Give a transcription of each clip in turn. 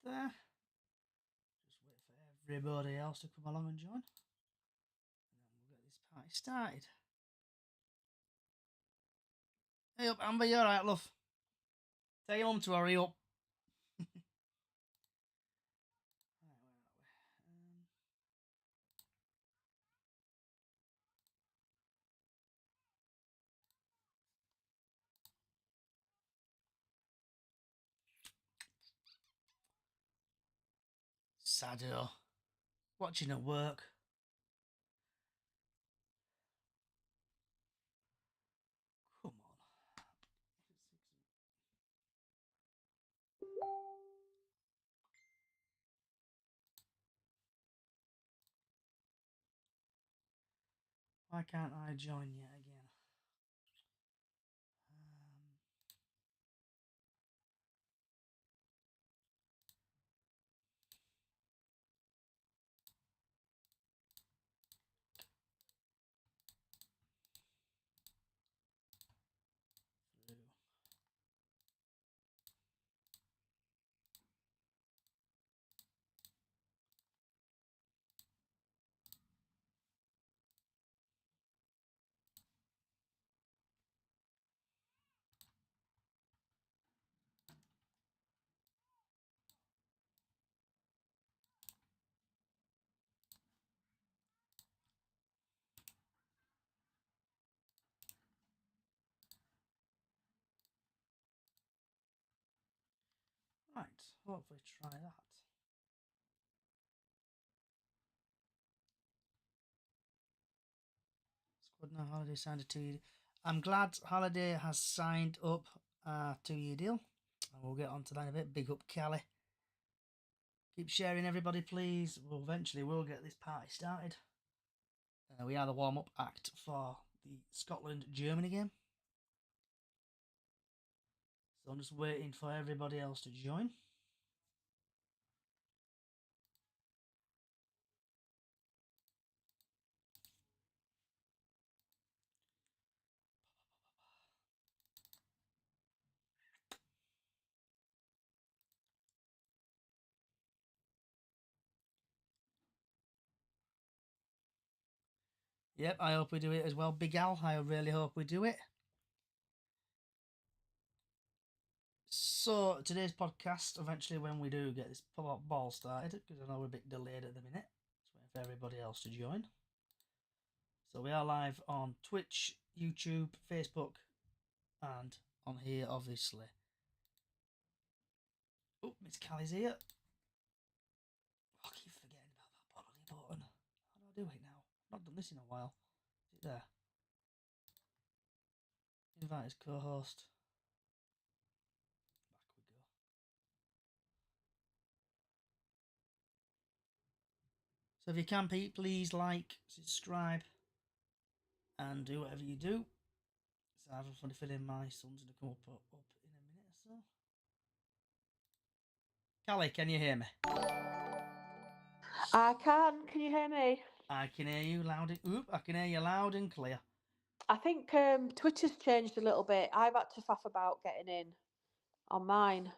there. Just wait for everybody else to come along and join. And then we'll get this party started. Hey up, Amber, you alright, love? Tell your mum to hurry up. Sado. Watching at work. Come on. Why can't I join yet again? Right, hopefully try that. Squad now Holiday signed a 2-year. I'm glad Holiday has signed up a 2-year deal. And we'll get on to that in a bit. Big up Callie. Keep sharing, everybody, please. We'll eventually get this party started. We are the warm-up act for the Scotland-Germany game. So I'm just waiting for everybody else to join. Yep, I hope we do it as well. Big Al, I really hope we do it. So, today's podcast, eventually when we do get this ball started, because I know we're a bit delayed at the minute, just waiting for everybody else to join. So we are live on Twitch, YouTube, Facebook, and on here, obviously. Oh, Miss Callie's here. Oh, I keep forgetting about that bloody button. How do I do it now? I've not done this in a while. Is it there? Invite as co-host. Back we go. So if you can, please like, subscribe, and do whatever you do. So I have a funny feeling my son's going to come up in a minute or so. Callie, can you hear me? I can. Can you hear me? I can hear you loud and I can hear you loud and clear. I think Twitter's changed a little bit. I've had to faff about getting in on mine.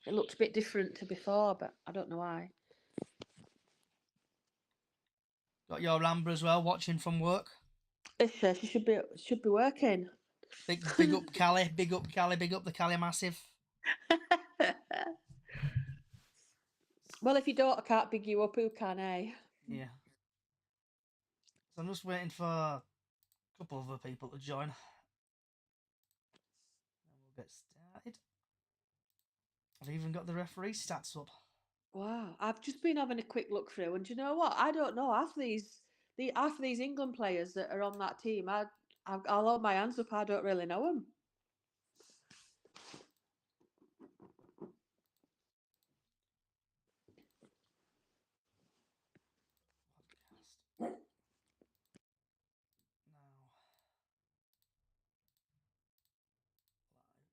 It looked a bit different to before, but I don't know why. Got your Amber as well, watching from work. She should be working. Big up Callie, big up Callie, big up the Callie Massive. Well, if your daughter can't big you up, who can, eh? Yeah. So I'm just waiting for a couple of other people to join. And we'll get started. I've even got the referee stats up. Wow, I've just been having a quick look through, and do you know what? I don't know half these England players that are on that team. I'll hold my hands up. I don't really know them.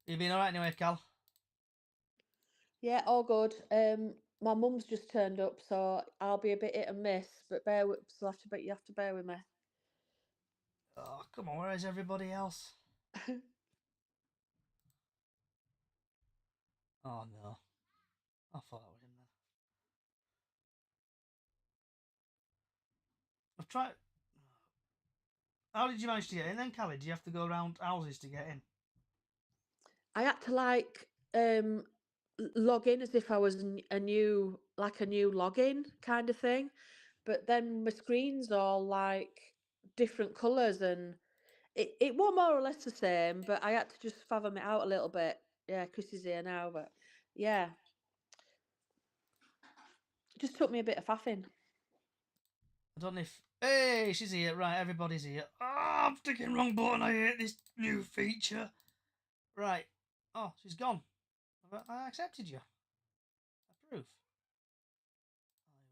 You been alright anyway, Cal? Yeah, all good. My mum's just turned up, so I'll be a bit hit and miss. But you have to bear with me. Oh, come on, where is everybody else? Oh no, I thought that was him then. try. How did you manage to get in then, Callie? Do you have to go around houses to get in? I had to log in as if I was a new login kind of thing, but then my screen's all like different colours and it was more or less the same, but I had to just fathom it out a little bit. Yeah, Chris is here now, but yeah, it just took me a bit of faffing. I don't know if. Hey, she's here. Right, everybody's here. Oh, I'm sticking wrong button. I hate this new feature. Right. Oh, she's gone. I accepted you. Approve. Oh, here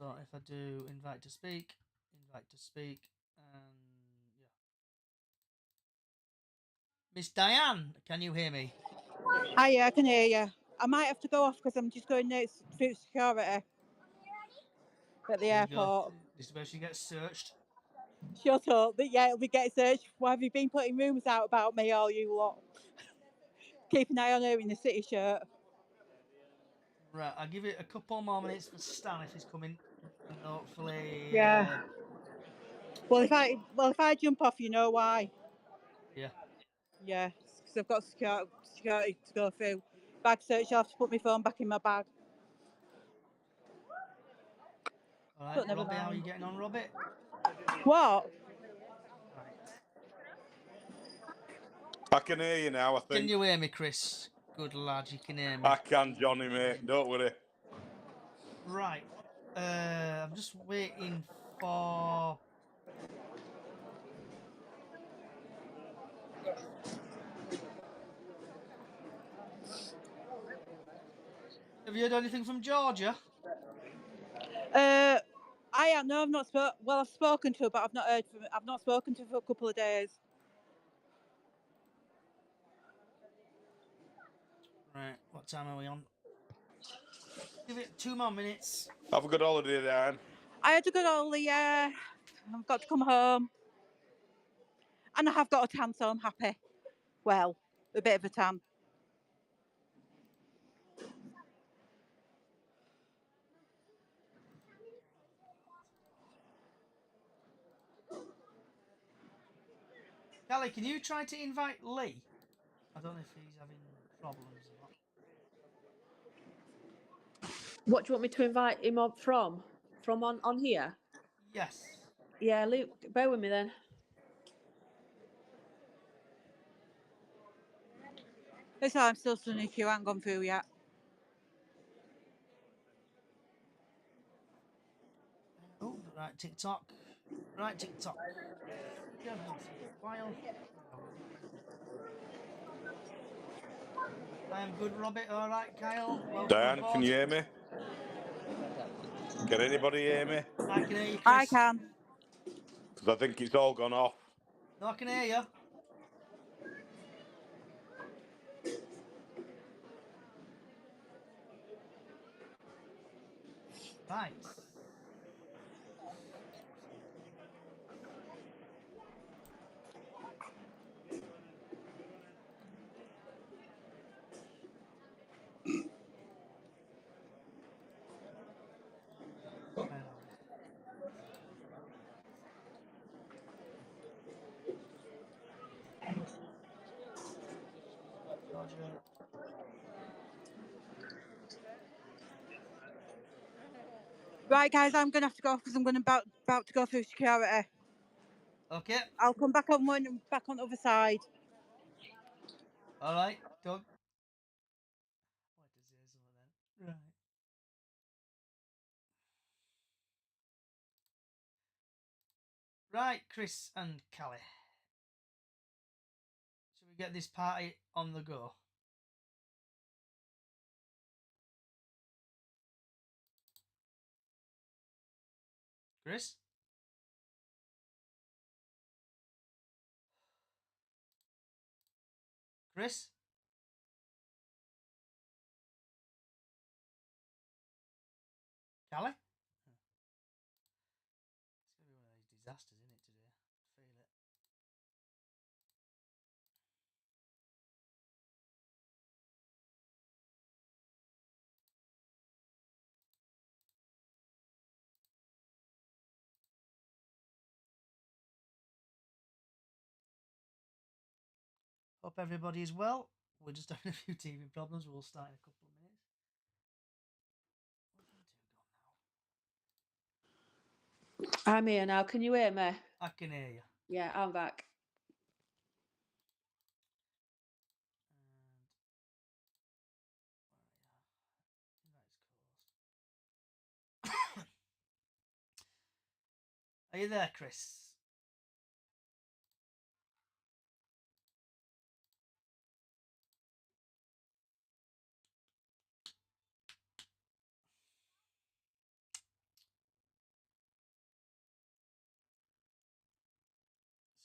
we go. So if I do invite to speak, and yeah. Miss Diane, can you hear me? Hiya, I can hear you. I might have to go off because I'm just going next through security at the Here we go. airport. This is where she gets searched. Shut up. But yeah, it'll be getting searched. Why have you been putting rumours out about me, all you lot? Keep an eye on her in the city shirt. Right, I'll give it a couple more minutes for Stan if he's coming, and hopefully, Yeah. Well, if I jump off, you know why? yeah. Yeah, because I've got security to go through. Bag search. I have to put my phone back in my bag. All right, But never Robbie, how are you mind. getting on, Robbie? What? Right. I can hear you now, I Can think. you hear me, Chris? Good lad, you can hear I me. can, Johnny, mate. Don't worry. Right. I'm just waiting for. Have you heard anything from Georgia? I've not spoken. Well, I've spoken to her, but I've not heard from. I've not spoken to her for a couple of days. Right. What time are we on? Give it 2 more minutes. Have a good holiday, Dan. I had a good holiday, yeah. I've got to come home. And I have got a tan, so I'm happy. Well, a bit of a tan. Callie, can you try to invite Lee? I don't know if he's having problems or not. What do you want me to invite him on from? From on here? Yes. Yeah, Luke, bear with me then. That's why I'm still studying queue. I haven't gone through yet. Oh, right, TikTok. Right, TikTok. Yeah, I've not seen you in a while. How are we getting on? I am good, Robert. All right, Kyle. Welcome Dan, can aboard. you hear me? Can anybody hear me? I can hear you, I Chris. can. Because I think it's all gone off. No, I can hear you. Right. Where are we? Georgia. Right, guys, I'm going to have to go because I'm going to about to go through security. Okay. I'll come back on back on the other side. All right. Doug. What does he say then? Right. Right, Chris and Callie. Shall we get this party on the go? Chris? Chris? Callie? It's going to be one of these disasters, isn't it, today? I feel it. Hope everybody is well. We're just having a few TV problems. We'll start in a couple of minutes. Where's them two gone now? I'm here now. Can you hear me? I can hear you. Yeah, I'm back. Are you there, Chris?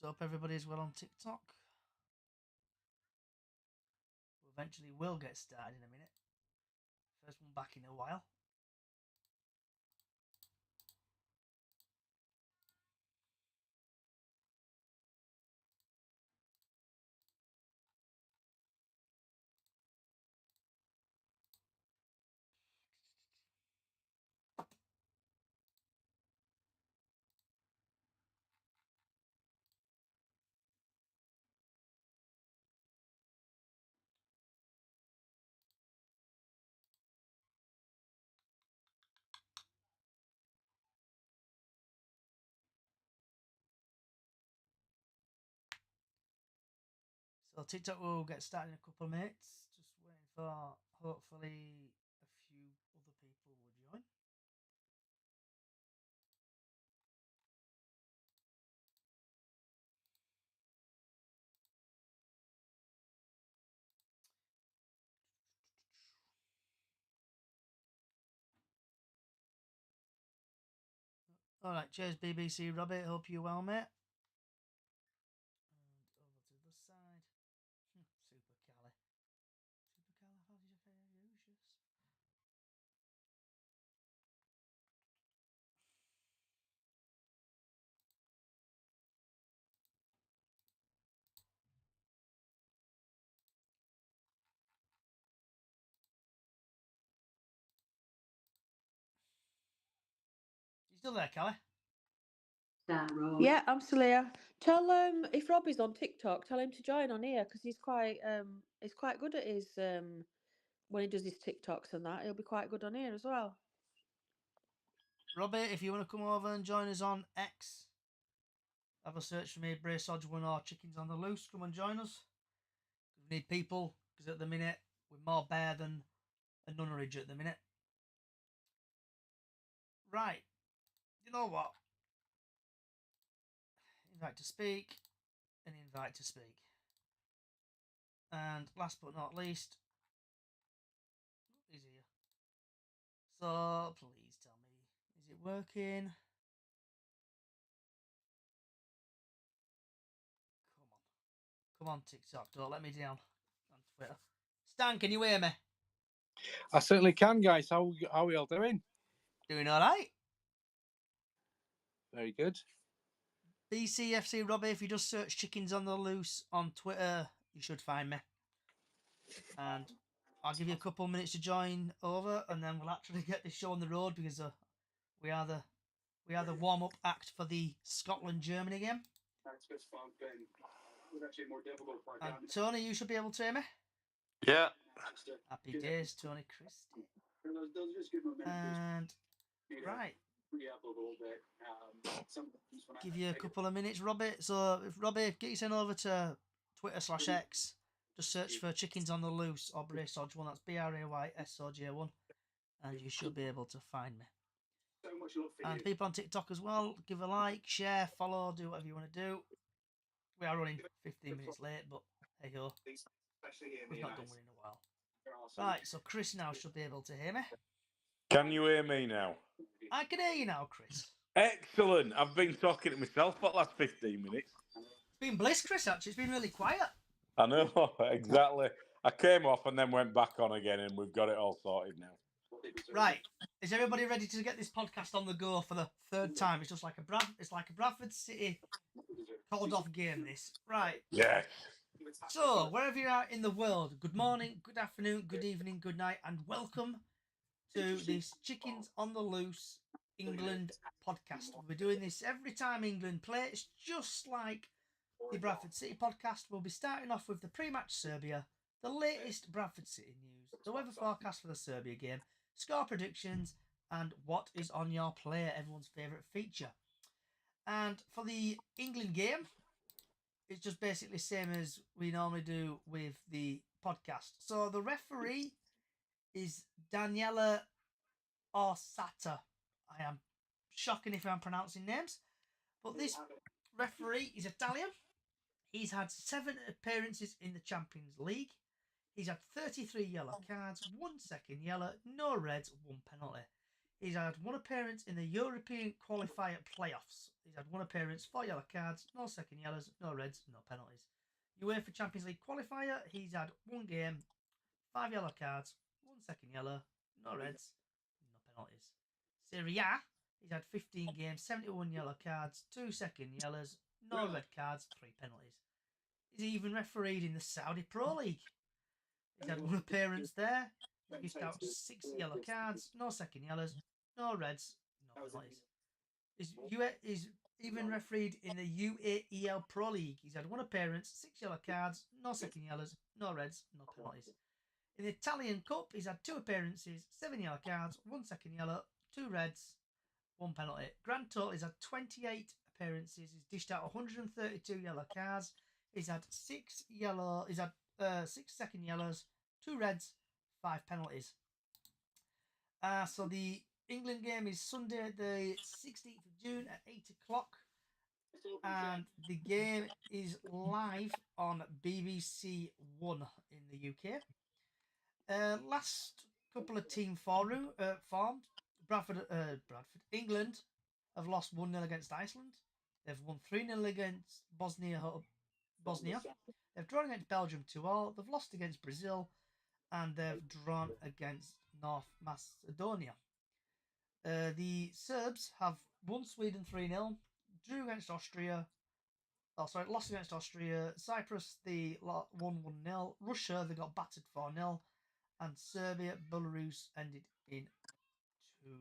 So hope everybody's well on TikTok. We eventually will get started in a minute. First one back in a while. So TikTok will get started in a couple of minutes. Just waiting for hopefully a few other people will join. Alright, cheers BBC Robbie, hope you're well, mate. And over to the side. Super Cali. Supercalifragilistic. You still there, Callie? Yeah, I'm still here. Tell if Robbie's on TikTok, tell him to join on here because he's quite good at his when he does his TikToks and that. He'll be quite good on here as well. Robbie, if you want to come over and join us on X, have a search for me, Brace Odgwin or Chickens on the Loose. Come and join us. We need people because at the minute we're more bare than a nunnery at the minute. Right. You know what? Invite to speak and invite to speak. And last but not least, he's here. So please tell me, is it working? Come on, TikTok, don't let me down on Twitter. Stan, can you hear me? I certainly can, guys. How are we all doing? Doing all right. Very good. BCFC Robbie, if you just search Chickens on the Loose on Twitter, you should find me. And I'll give you a couple of minutes to join over, and then we'll actually get this show on the road because we are the warm up act for the Scotland Germany game. And Tony, you should be able to hear me. Yeah. Happy days, Tony Christie. And right. Give you a couple of minutes, Robbie. So if Robbie, get you sent over to Twitter/X. Just search for Chickens on the Loose or Brace Odgwin. That's BRAYSOJ1, and you should be able to find me. And people on TikTok as well, give a like, share, follow, do whatever you want to do. We are running 15 minutes late, but hey ho, we've not done one in a while. Right, so Chris now should be able to hear me. Can you hear me now? I can hear you now, Chris. Excellent. I've been talking to myself for the last 15 minutes. It's been bliss, Chris, actually. It's been really quiet. I know, exactly. I came off and then went back on again, and we've got it all sorted now. Right. Is everybody ready to get this podcast on the go for the third time? It's just like a Bradford City called off game, this. Right. Yes. So, wherever you are in the world, good morning, good afternoon, good evening, good night, and welcome to this Chickens on the Loose England podcast. We're doing this every time England play. It's just like the Bradford City podcast. We'll be starting off with the pre-match Serbia, the latest Bradford City news, the weather forecast for the Serbia game, score predictions, and what is on your player, everyone's favourite feature. And for the England game, it's just basically the same as we normally do with the podcast. So the referee is Daniela Orsata. I am shocking if I'm pronouncing names, but this referee is Italian. He's had 7 appearances in the Champions League. He's had 33 yellow cards, 1 second yellow, no reds, 1 penalty. He's had 1 appearance in the European qualifier playoffs. He's had 1 appearance, 4 yellow cards, no second yellows, no reds, no penalties. UEFA Champions League qualifier, he's had 1 game, 5 yellow cards, 1 second yellow, no reds, no penalties. Serie A, he's had 15 games, 71 yellow cards, 2 second yellows, no red cards, 3 penalties. He's even refereed in the Saudi Pro League. He's had 1 appearance there. He's dished out 6 yellow cards, no second yellows, no reds, no penalties. He's even refereed in the UAEL Pro League. He's had 1 appearance, 6 yellow cards, no second yellows, no reds, no penalties. In the Italian Cup, he's had 2 appearances, 7 yellow cards, 1 second yellow, 2 reds, 1 penalty. Grand total, he's had 28 appearances. He's dished out 132 yellow cards. He's had 6 second yellows, 2 reds, 5 penalties. So the England game is Sunday, the 16th of June at 8 o'clock. And the game is live on BBC One in the UK. Last couple of team formed. England have lost 1-0 against Iceland. They've won 3-0 against Bosnia. They've drawn against Belgium 2-2. They've lost against Brazil, and they've drawn against North Macedonia. The Serbs have won Sweden 3-0, drew against Austria. Lost against Austria. Cyprus, they won 1-0. Russia, they got battered 4-0. And Serbia, Belarus ended in 2-2.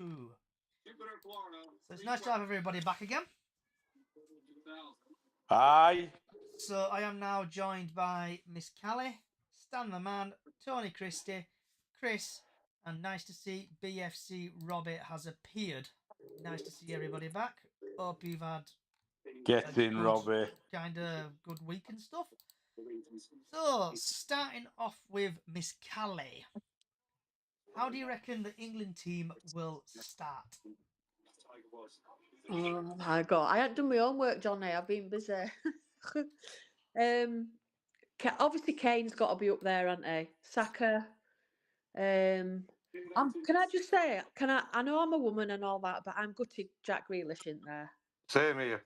So it's nice to have everybody back again. Hi. So I am now joined by Miss Callie, Stan the Man, Tony Christie, Chris, and nice to see BFC Robbie has appeared. Nice to see everybody back. Hope you've had Get in, Robbie. kind of good week and stuff. So, starting off with Miss Callie. How do you reckon the England team will start? Oh my God, I haven't done my homework, Johnny. I've been busy. Obviously Kane's got to be up there, hasn't he? Saka. Can I just say, I know I'm a woman and all that, but I'm gutted Jack Grealish isn't there. Same here.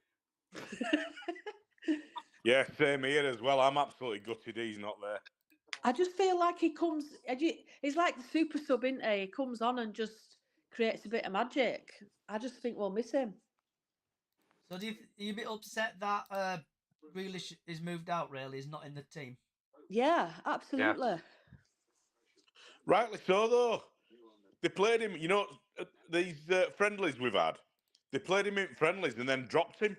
Yeah, same here as well. I'm absolutely gutted he's not there. I just feel like he's like the super sub, isn't he? He comes on and just creates a bit of magic. I just think we'll miss him. So are you a bit upset that Grealish is moved out, really? He's not in the team? Yeah, absolutely. Yeah. Rightly so, though. They played him, these friendlies we've had. They played him in friendlies and then dropped him.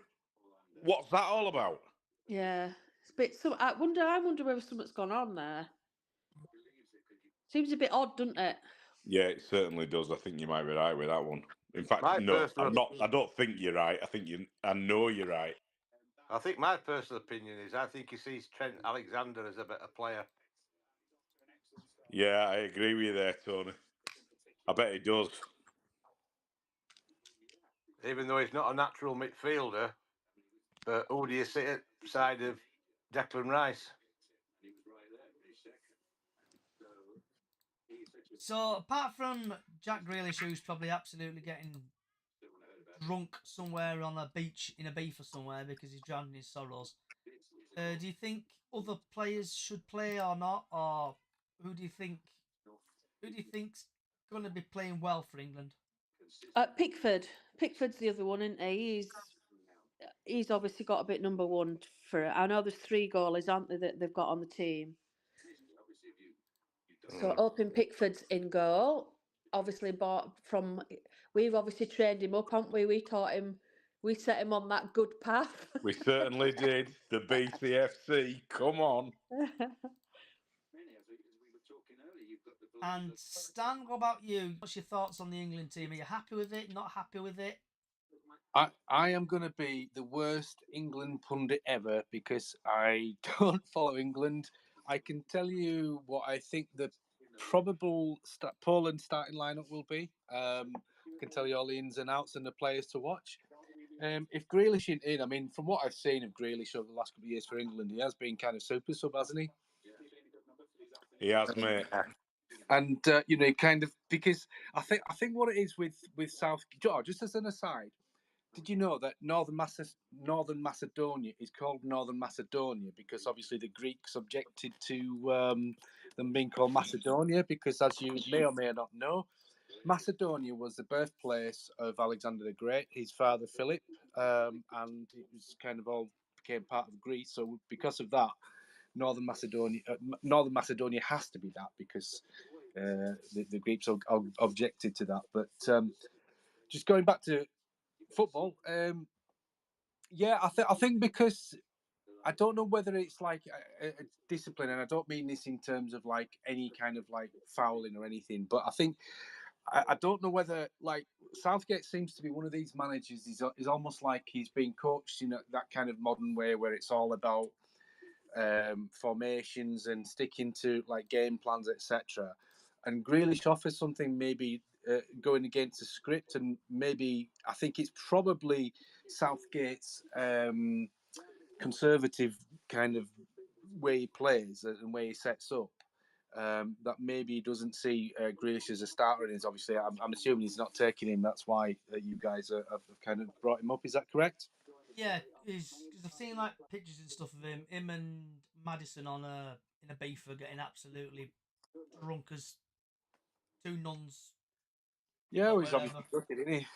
What's that all about? Yeah, it's a bit. I wonder whether something's gone on there. Seems a bit odd, doesn't it? Yeah, it certainly does. I think you might be right with that one. In fact, I don't think you're right. I know you're right. I think my personal opinion is I think he sees Trent Alexander as a better player. Yeah, I agree with you there, Tony. I bet he does. Even though he's not a natural midfielder, but who do you sit at the side of Declan Rice? So, apart from Jack Grealish, who's probably absolutely getting drunk somewhere on a beach in Ibiza somewhere because he's drowning his sorrows, do you think other players should play or not? Or who do you think's going to be playing well for England? Pickford. Pickford's the other one, isn't he? He's obviously got a bit number one for it. I know there's 3 goalies, aren't there, that they've got on the team. So hoping Pickford's in goal. Obviously we've obviously trained him up, haven't we? We taught him We set him on that good path. We certainly did. The BCFC. Come on. And Stan, what about you? What's your thoughts on the England team? Are you happy with it? Not happy with it? I am going to be the worst England pundit ever because I don't follow England. I can tell you what I think the probable Poland starting lineup will be. I can tell you all the ins and outs and the players to watch. If Grealish ain't in, I mean, from what I've seen of Grealish over the last couple of years for England, he has been kind of super sub, hasn't he? He has, mate. And kind of because I think what it is with South just as an aside, did you know that Northern Macedonia is called Northern Macedonia because obviously the Greeks objected to them being called Macedonia because, as you may or may not know, Macedonia was the birthplace of Alexander the Great, his father Philip, and it was kind of all became part of Greece. So because of that, Northern Macedonia has to be that because the Greeks objected to that. But just going back to football, I think because I don't know whether it's like a discipline, and I don't mean this in terms of like any kind of like fouling or anything, but I think I don't know whether like Southgate seems to be one of these managers. He's almost like he's being coached in that kind of modern way where it's all about formations and sticking to like game plans, etc. And Grealish offers something maybe going against the script, and maybe I think it's probably Southgate's conservative kind of way he plays and way he sets up. That maybe he doesn't see Grealish as a starter, and is obviously I'm assuming he's not taking him. That's why you guys have kind of brought him up. Is that correct? Yeah, because I've seen like pictures and stuff of him and Madison on in a beaver getting absolutely drunk as two nuns. Yeah, well, he's Whatever. obviously looking, isn't he?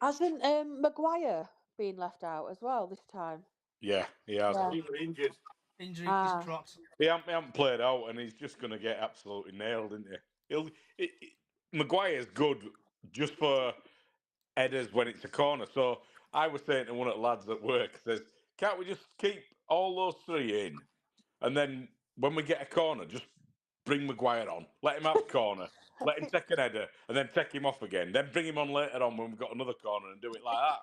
Hasn't Maguire been left out as well this time? Yeah, he has. Yeah. He was injured. Injury Ah. is crocked. He hasn't played out, and he's just going to get absolutely nailed, isn't he? Maguire's good just for headers when it's a corner. So I was saying to one of the lads at work, says, can't we just keep all those three in? And then when we get a corner, just bring Maguire on. Let him have a corner. Let him take an header and then take him off again. Then bring him on later on when we've got another corner and do it like that.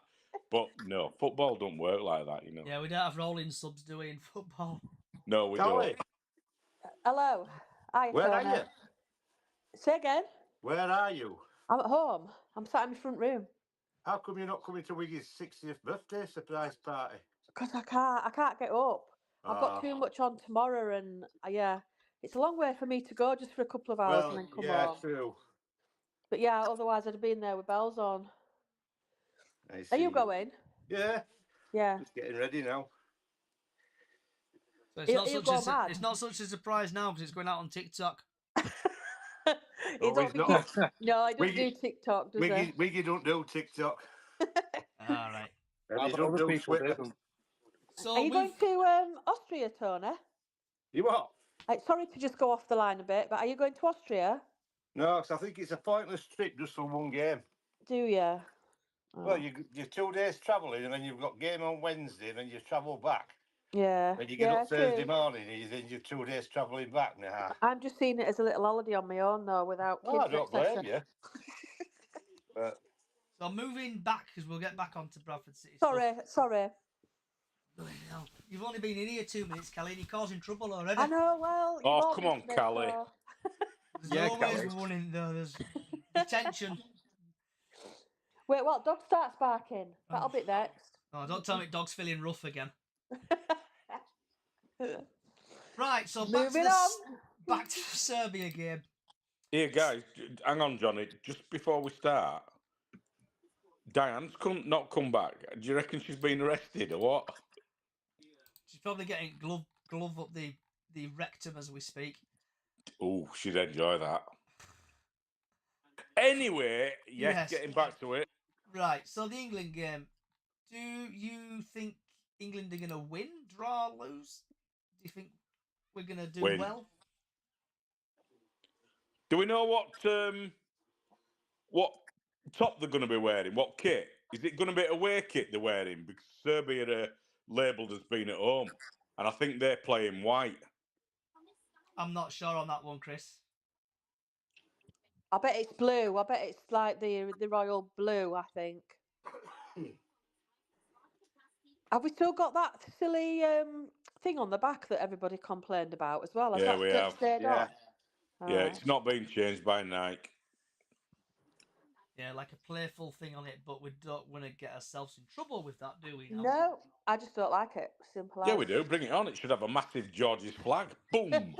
But no, football don't work like that, you know. Yeah, we don't have rolling subs, do we, in football? No, we Callie, don't. Hello. Hi, where are Tony. you? Say again. Where are you? I'm at home. I'm sat in my front room. How come you're not coming to Wiggy's 60th birthday surprise party? Because I can't get up. I've got too much on tomorrow, and yeah, it's a long way for me to go just for a couple of hours and then come home. True. But yeah, otherwise I'd have been there with bells on. I Are you see. going? Yeah, Yeah. just getting ready now. So Mad? it's not such a surprise now because it's going out on TikTok. It don't he's not. No, I don't Wiggy- do TikTok, does he? Wiggy don't do TikTok. All right. And he But don't other do people Twitter. do. So Are you going to Austria, Tony? You what? Sorry to just go off the line a bit, but are you going to Austria? No, because I think it's a pointless trip just for one game. Do you? Well, you're 2 days travelling, and then you've got game on Wednesday, and then you travel back. Yeah. And you get up true. Thursday morning, and then you're 2 days travelling back now. I'm just seeing it as a little holiday on my own, though, without kids, I don't blame etc. you. But So moving back because we'll get back onto Bradford City. Sorry. Bloody hell. You've only been in here 2 minutes, Kelly, and you're causing trouble already. I know. Well, Oh, you've come on, ordered me, Callie. so- There's Yeah, always Kelly. one in there. There's detention. Wait, what? Dog starts barking. That'll be next. Oh, don't tell me dog's feeling rough again. Right, so Moving on. back to the Serbia game. Here, guys, hang on, Johnny. Just before we start, Diane's not come back. Do you reckon she's been arrested or what? She's probably getting glove up the rectum as we speak. Oh, she'd enjoy that. Anyway, yes, getting back to it. Right, so the England game. Do you think England are going to win, draw, lose? Do you think we're going to do Win. well? Do we know what top they're going to be wearing? What kit? Is it going to be away kit they're wearing? Because Serbia are labelled as being at home, and I think they're playing white. I'm not sure on that one, Chris. I bet it's blue. I bet it's like the royal blue, I think. Have we still got that silly thing on the back that everybody complained about as well? Has Yeah, that we have. stayed Yeah. on? Yeah, Alright. it's not being changed by Nike. Yeah, like a playful thing on it, but we don't want to get ourselves in trouble with that, do we now? No, I just don't like it. Simple Yeah, as. we do. Bring it on. It should have a massive George's flag. Boom.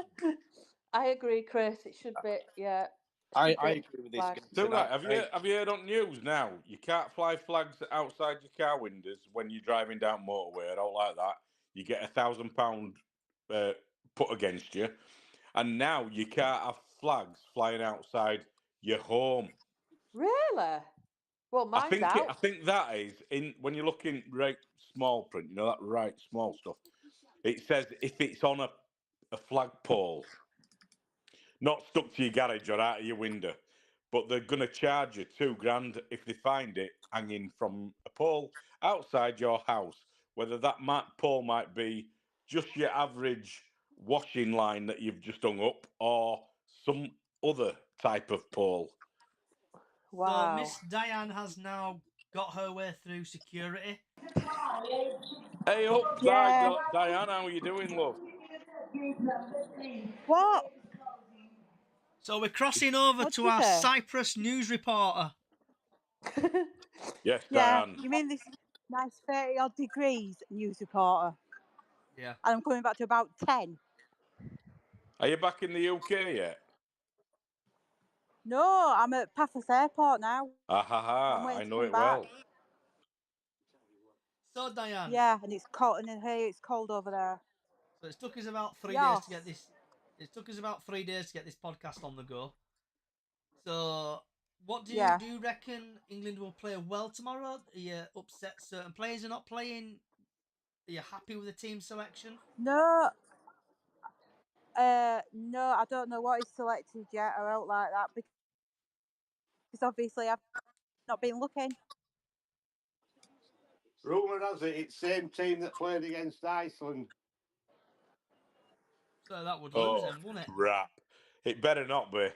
I agree, Chris. It should be, yeah. I should be agree with this, flag. guys. So and right, have you heard on news now? You can't fly flags outside your car windows when you're driving down motorway. I don't like that. You get £1,000 put against you, and now you can't have flags flying outside your home. Really? Well, mine's out. I think that is in when you're looking right small print. You know that right small stuff. It says if it's on a flagpole, not stuck to your garage or out of your window, but they're going to charge you £2,000 if they find it hanging from a pole outside your house. Whether that pole might be just your average washing line that you've just hung up, or some other type of pole. So Wow. Miss Diane has now got her way through security. Hey up, Yeah. Diane, how are you doing, love? What? So we're crossing over What'd to you our say? Cyprus news reporter. Yes, Yeah. Diane. You mean this nice 30 odd degrees news reporter? Yeah. And I'm coming back to about 10. Are you back in the UK yet? No, I'm at Paphos Airport now. Ah ha I'm ha! waiting I to know come it back. well. So Diane, Yeah, and it's cold, and here it's cold over there. so it took us about 3 days Yes. to get this. It took us about 3 days to get this podcast on the go. So, what do Yeah. you reckon England will play well tomorrow? Are you upset certain players are not playing? Are you happy with the team selection? No, no, I don't know what is selected yet or out like that because obviously I've not been looking. Rumour has it it's same team that played against Iceland. So that would lose Oh then, wouldn't it? crap! It better not be.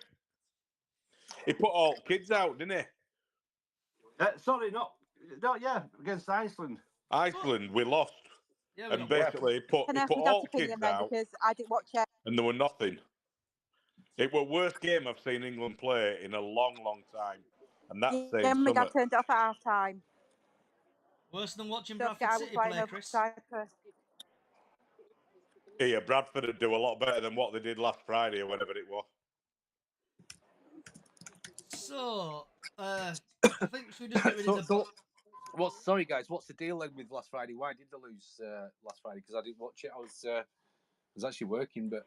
He put all kids out, didn't he? Sorry, not yeah, against Iceland. Iceland, we lost, Yeah, we and got one. basically Can he I ask put my dad's all opinion kids then out, because I didn't watch it. and there were nothing. It was worst game I've seen England play in a long, long time, and that's Yeah, saying my dad something. turned it off at half time. Worse than watching Don't forget Bradford I was City flying play, over Chris. Cyprus. Yeah, Bradford would do a lot better than what they did last Friday or whatever it was. So, I think should we just get rid of the. Sorry, guys. What's the deal then with last Friday? Why did they lose last Friday? Because I didn't watch it. I was actually working, but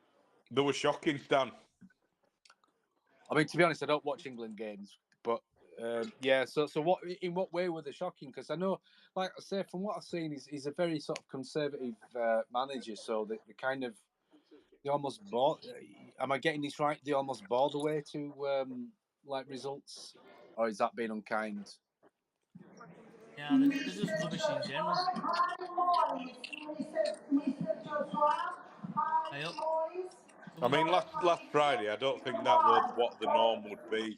They were shocking, Stan. I mean, to be honest, I don't watch England games. But yeah, so what? In what way were they shocking? Because I know, like I say, from what I've seen, he's a very sort of conservative manager. So they kind of they almost bought. Am I getting this right? They almost bore the way to like results, or is that being unkind? Yeah, they're just rubbish in general. Hey up. I Someone's. mean, last Friday, I don't think that was what the norm would be,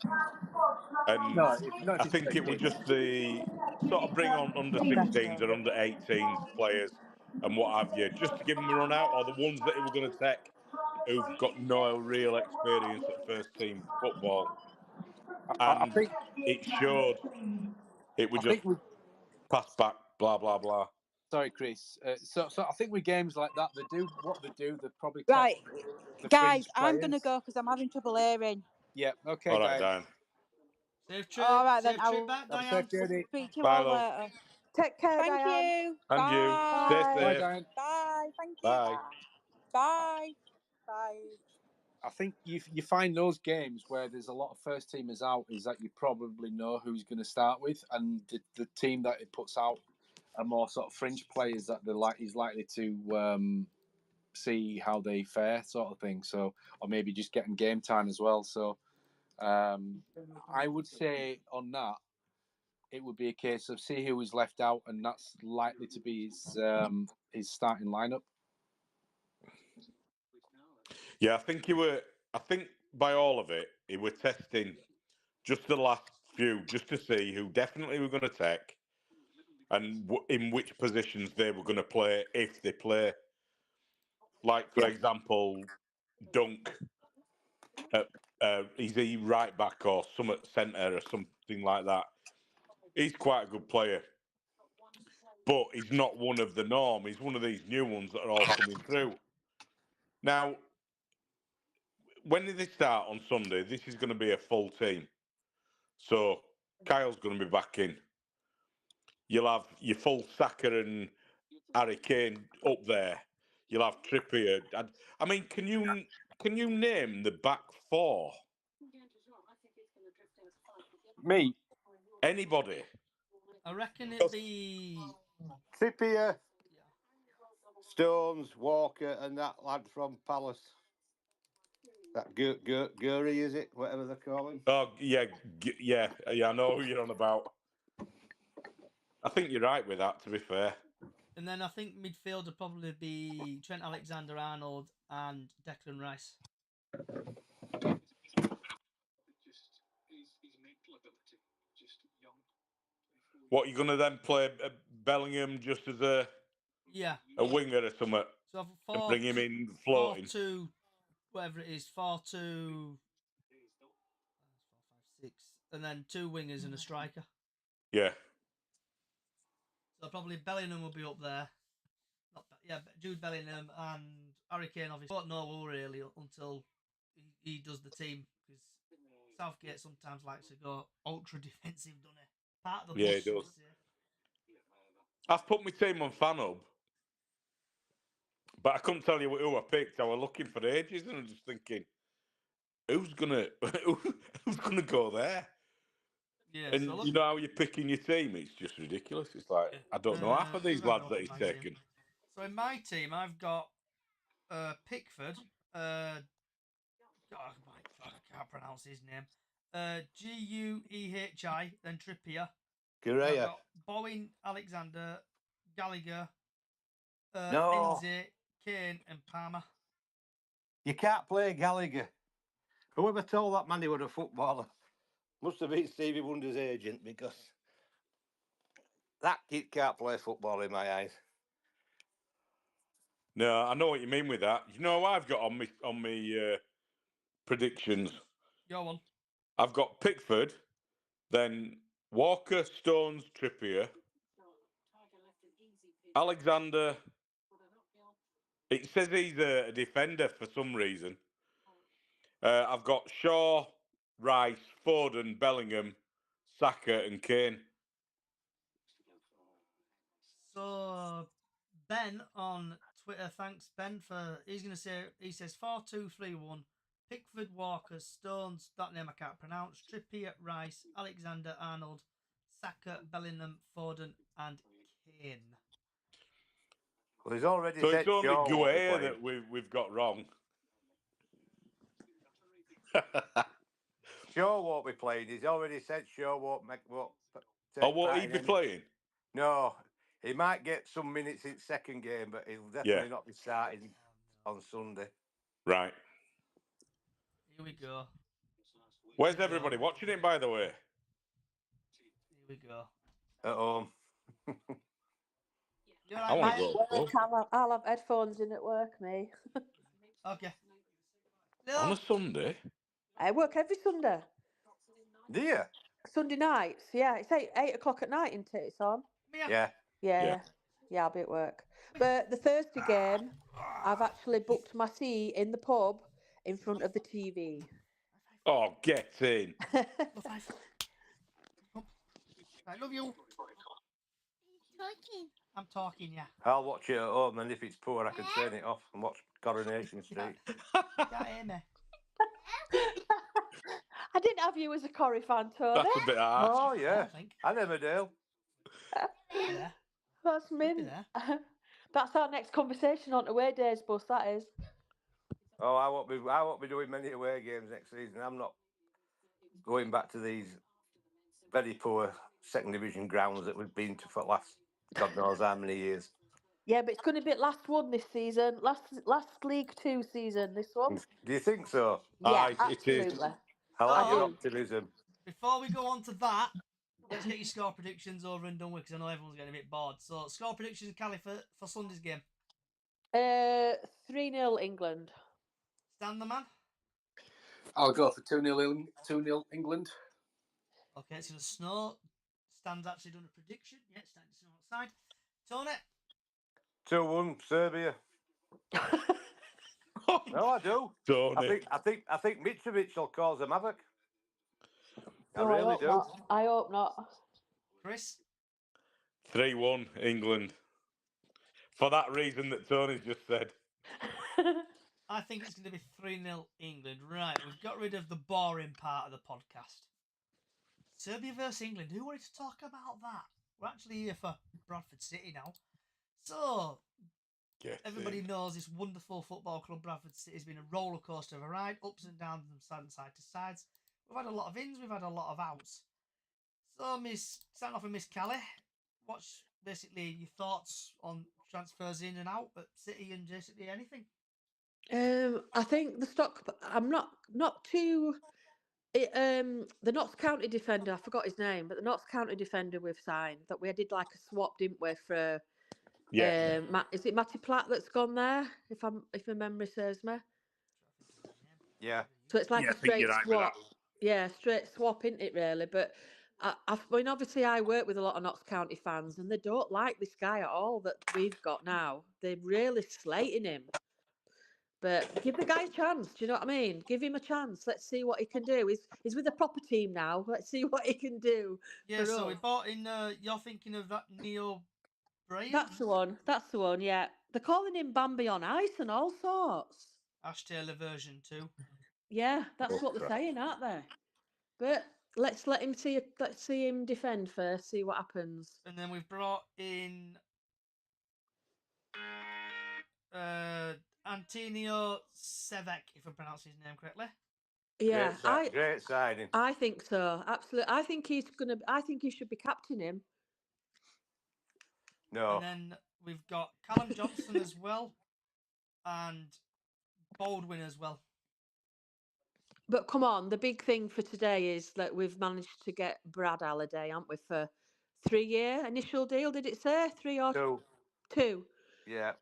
and No, not I if it's think it was expected. just the sort of bring on under Better. 16s or under 18s players and what have you, just to give them a run out, or the ones that he were going to take who've got no real experience at first team football, I and think. it showed. It was I just think we. pass back, blah blah blah. Sorry, Chris. So I think with games like that, they do what they do. They probably take Right, the guys, fringe I'm going to players. go because I'm having trouble hearing. Yeah. Okay, All right, guys. Dan. All right, then Safe trip I'll back, Have a Diane. safe journey. speak to you Bye, all love. later. Take care, Thank Diane. you. And you. Stay Bye. Bye, safe. Diane. Bye. Thank you. Bye. Bye. Bye. I think you find those games where there's a lot of first teamers out is that you probably know who's going to start with, and the team that it puts out are more sort of fringe players that he's likely to see how they fare, sort of thing. So, or maybe just getting game time as well. So, I would say on that, it would be a case of see who is left out, and that's likely to be his starting lineup. Yeah, I think I think by all of it, he were testing just the last few, just to see who definitely were going to take, and in which positions they were going to play if they play. Like for example, Dunk. Is he right back or some at centre or something like that? He's quite a good player, but he's not one of the norm. He's one of these new ones that are all coming through. Now, when they start on Sunday, this is going to be a full team. So Kyle's going to be back in. You'll have your full Saka and Harry Kane up there. You'll have Trippier. I mean, can you name the back four? Me, Anybody? I reckon it'd be Trippier, yeah. Stones, Walker, and that lad from Palace. That Gurry, is it? Whatever they call him. Oh yeah, yeah. I know who you're on about. I think you're right with that. To be fair, And then I think midfield would probably be Trent Alexander-Arnold and Declan Rice. what you're going to then play Bellingham just as a winger or something, So and bring him in 4 floating. 2, whatever it is, 4-2, 4-5-6, and then 2 wingers and a striker. Yeah. So probably Bellingham will be up there. Jude Bellingham and Harry Kane obviously. Don't know really until he does the team, because Southgate sometimes likes to go ultra defensive, doesn't he? Part of the Yeah, bus, he does. I've put my team on FanHub, but I couldn't tell you who I picked. I was looking for ages, and I'm just thinking, who's gonna go there? Yeah, And so you know how you're picking your team? It's just ridiculous. It's like I don't know half of these lads that he's taken. So in my team, I've got Pickford. God, I can't pronounce his name. Guehi, then Trippier. I've got Bowen, Alexander, Gallagher, Enze, Kane, and Palmer. You can't play Gallagher. Whoever told that man he was a footballer must have been Stevie Wonder's agent, because that kid can't play football in my eyes. No, I know what you mean with that. You know, I've got on my predictions. Your one. I've got Pickford, then Walker, Stones, Trippier, Alexander. It says he's a defender for some reason. I've got Shaw, Rice, Foden, Bellingham, Saka, and Kane. So Ben on Twitter, thanks Ben for he says 4-2-3-1. Pickford, Walker, Stones, that name I can't pronounce, Trippier, Rice, Alexander Arnold, Saka, Bellingham, Foden, and Kane. Well, he's already So said it's only Shaw won't be Gueye playing. that we've got wrong. Shaw won't be playing. He's already said Shaw won't take Won't part he in be any. playing? No, he might get some minutes in second game, but he'll definitely not be starting on Sunday. Right. Here we go. Where's everybody watching it, by the way? Here we go. At home. I want to go. I'll have headphones in at work, me. Okay. On a Sunday? I work every Sunday. Do you? Sunday nights, yeah. It's 8 o'clock at night, isn't it? It's on. Yeah. Yeah, I'll be at work. But the Thursday game, I've actually booked my seat in the pub in front of the TV. Oh, get in. I love you. I'm talking, yeah. I'll watch it at home, and if it's poor, I can turn it off and watch Coronation Street. You can't hear me. I didn't have you as a Corrie fan, Tony. That's a bit harsh. Oh, yeah. I never do. Yeah. That's mint. That's our next conversation on away days bus, that is. Oh, I won't be doing many away games next season. I'm not going back to these very poor second division grounds that we've been to for the last God knows how many years. Yeah, but it's going to be last one this season. Last League Two season, this one. Do you think so? Yeah, Aye, it is. absolutely. I like your So- optimism. Before we go on to that, let's get your score predictions over and done with because I know everyone's getting a bit bored. So, score predictions, Cali, for Sunday's game. 3-0 England. Stan the man. I'll go for 2-0 England. Okay, it's going to snow. Stan's actually done a prediction. Yeah, it's starting to snow outside. Tony. 2-1 Serbia. No, I do. Tony. I think Mitrovic will cause a havoc. I No, really hope do. not. I hope not. Chris. 3-1 England. For that reason that Tony's just said. I think it's going to be 3-0 England. Right, we've got rid of the boring part of the podcast. Serbia versus England. Who wanted to talk about that? We're actually here for Bradford City now. So, everybody knows this wonderful football club, Bradford City, has been a roller coaster of a ride, ups and downs from side to sides. We've had a lot of ins, we've had a lot of outs. So, starting off with Miss Callie, what's basically your thoughts on transfers in and out at City and basically anything? I think the stock. I'm not too. The Notts County defender. I forgot his name, but the Notts County defender we've signed that we did like a swap, didn't we? For Yeah. is it Matty Platt that's gone there? If my memory serves me. Yeah. So it's like Yeah, a I think straight you're right with swap. Yeah, straight swap, isn't it? Really, but I mean, obviously, I work with a lot of Notts County fans, and they don't like this guy at all that we've got now. They're really slating him. But give the guy a chance. Do you know what I mean? Give him a chance. Let's see what he can do. He's with a proper team now. Let's see what he can do. Yeah, so we us. bought in, you're thinking of that Neo Bryan? That's the one. That's the one. Yeah, they're calling him Bambi on ice and all sorts. Ash Taylor version 2. Yeah, that's what they're saying, aren't they? But let's let him see. Let's see him defend first. See what happens. And then we've brought in Antonio Sevek, if I'm pronouncing his name correctly. Yeah, Great signing. I think so. Absolutely. I think I think he should be captain him. No. And then we've got Callum Johnson as well, and Baldwin as well. But come on, the big thing for today is that we've managed to get Brad Halliday, haven't we, for 3-year initial deal? Did it say 3 or 2? Yeah.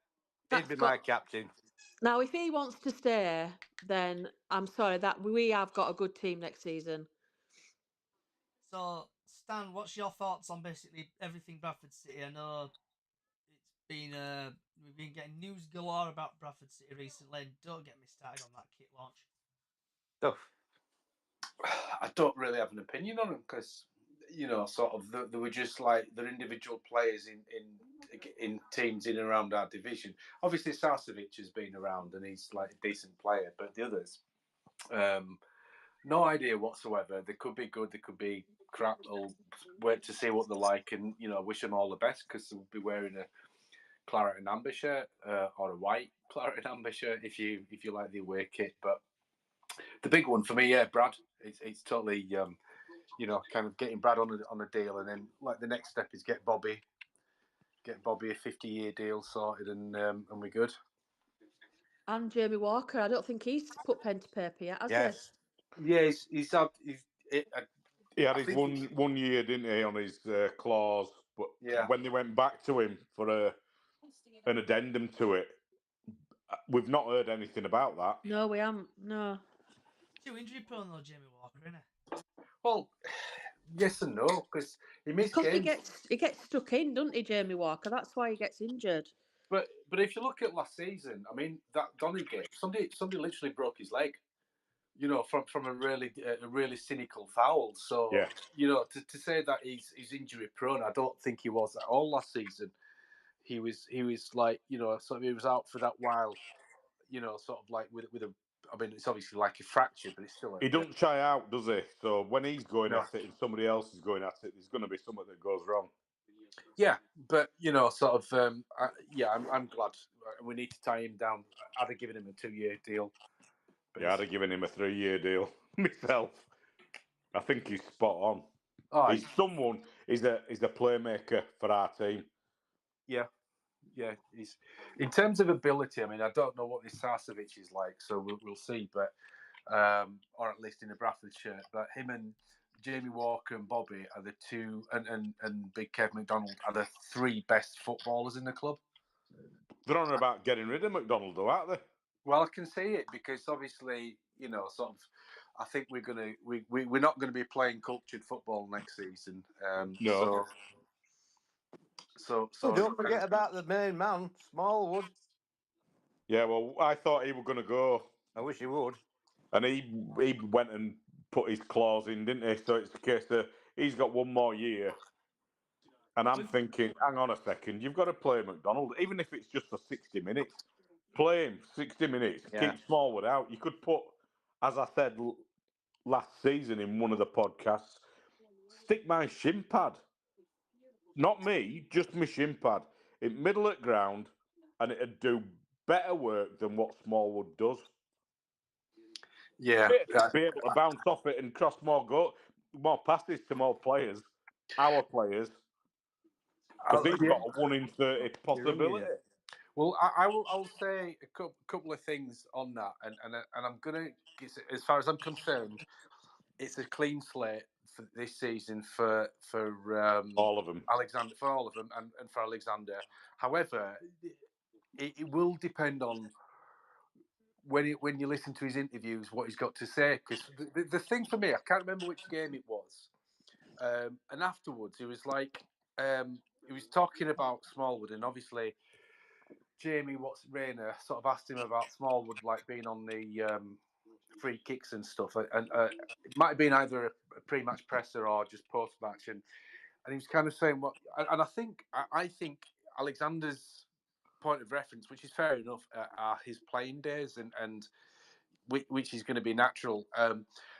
That's He'd be my captain. Now, if he wants to stay, then I'm sorry that we have got a good team next season. So, Stan, what's your thoughts on basically everything Bradford City? I know it's been we've been getting news galore about Bradford City recently. And don't get me started on that kit launch. Oh. I don't really have an opinion on them because, sort of they were just like they're individual players in teams in and around our division. Obviously, Sarcevic has been around and he's like a decent player, but the others, no idea whatsoever. They could be good, they could be crap. I'll wait to see what they're like, and wish them all the best because they'll be wearing a claret and amber shirt or a white claret and amber shirt if you like the away kit. But the big one for me, Brad. It's totally, kind of getting Brad on a deal, and then like the next step is get Bobby a 50-year deal sorted, and we're good. And Jamie Walker, I don't think he's put pen to paper yet, has he? Yeah, he's had. He had his 1 year, didn't he, on his clause? But when they went back to him for an addendum to it, we've not heard anything about that. No, we haven't. No. Too injury prone though, Jamie Walker, isn't it? Well, yes and no, because he missed games. He gets stuck in, doesn't he, Jamie Walker? That's why he gets injured. But if you look at last season, I mean that Donny game, somebody literally broke his leg. From a really cynical foul. So to say that he's injury prone, I don't think he was at all last season. He was like sort of he was out for that while, sort of like with a. I mean, it's obviously like a fracture, but it's still. He don't shy out, does he? So when he's going at it and somebody else is going at it, there's going to be something that goes wrong. Yeah, but sort of. I'm glad we need to tie him down. I'd have given him a 2-year deal. I'd have given him a 3-year deal myself. I think he's spot on. Oh, He's someone. He's a playmaker for our team. yeah. He's in terms of ability. I mean, I don't know what this Sarcevic is like, so we'll see. But or at least in the Bradford shirt. But him and Jamie Walker and Bobby are the two, and Big Kev McDonald are the three best footballers in the club. They're on about getting rid of McDonald, though, aren't they? Well, I can see it because obviously, sort of. I think we're not gonna be playing cultured football next season. No. So Don't forget about the main man, Smallwood. Yeah, well, I thought he was going to go, I wish he would. and he went and put his clause in, didn't he? So it's the case that he's got one more year. And I'm thinking, hang on a second, you've got to play McDonald, even if it's just for 60 minutes. Play him 60 minutes, Yeah. keep Smallwood out. You could put, as I said last season in one of the podcasts, stick my shin pad. Not me, just my shin pad. In middle at ground, and it'd do better work than what Smallwood does. yeah, Be able to bounce off it and cross more passes to more players, our players, because he's got a 1 in 30 possibility. Well, I'll say a couple of things on that, and I'm gonna, as far as I'm concerned, it's a clean slate for this season for All of them. Alexander, for all of them, and for Alexander. However, it will depend on when you listen to his interviews what he's got to say. Because the thing for me, I can't remember which game it was, and afterwards he was like, he was talking about Smallwood, and obviously Jamie Rayner sort of asked him about Smallwood, like being on the free kicks and stuff, and it might have been either a pre-match presser or just post-match, and he was kind of saying what, and I think Alexander's point of reference, which is fair enough, are his playing days, and which is going to be natural.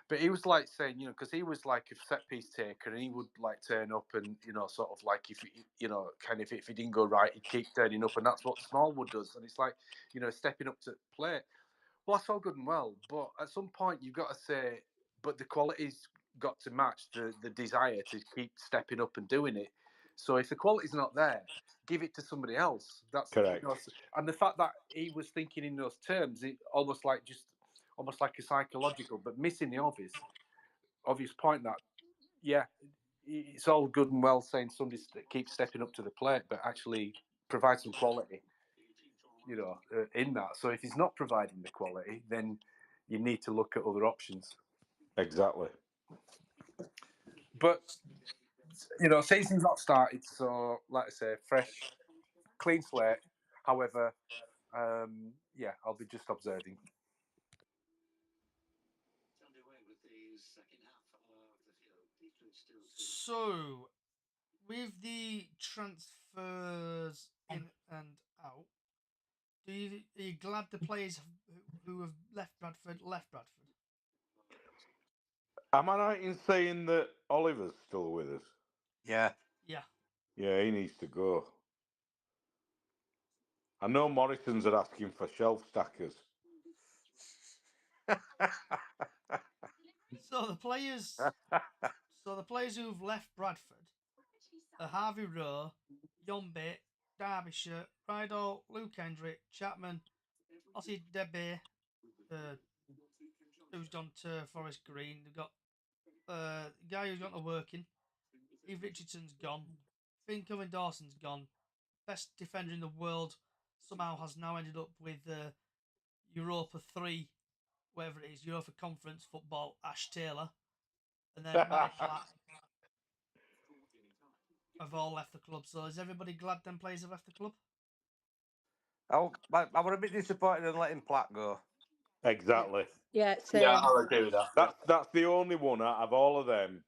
But he was like saying, because he was like a set piece taker, and he would like turn up, and sort of like if kind of if he didn't go right, he'd keep turning up, and that's what Smallwood does. And it's like stepping up to play. Well, that's all good and well, but at some point you've got to say, but the quality's got to match the desire to keep stepping up and doing it. So if the quality's not there, give it to somebody else. That's correct. And the fact that he was thinking in those terms, it almost like a psychological, but missing the obvious point that, yeah, it's all good and well saying somebody keeps stepping up to the plate, but actually provide some quality, in that. So if he's not providing the quality, then you need to look at other options. Exactly. But, season's not started, so like I say, fresh, clean slate. However, I'll be just observing. So, with the transfers in and out, are you glad the players who have left Bradford? Am I right in saying that Oliver's still with us? Yeah. Yeah. Yeah, he needs to go. I know Morrison's are asking for shelf stackers. So the players who've left Bradford are Harvey Rowe, Yombe, Derbyshire, Rydal, Luke Hendrick, Chapman, Ossie Debe, who's gone to Forest Green. They've got the guy who's gone to Working. Eve Richardson's gone. Finn Coven Dawson's gone. Best defender in the world somehow has now ended up with Europa 3, whatever it is, Europa Conference football, Ash Taylor. And then Matty Platt have all left the club. So is everybody glad them players have left the club? I was a bit disappointed in letting Platt go. Exactly. Yeah, same. Yeah, I'll agree with that. That's the only one out of all of them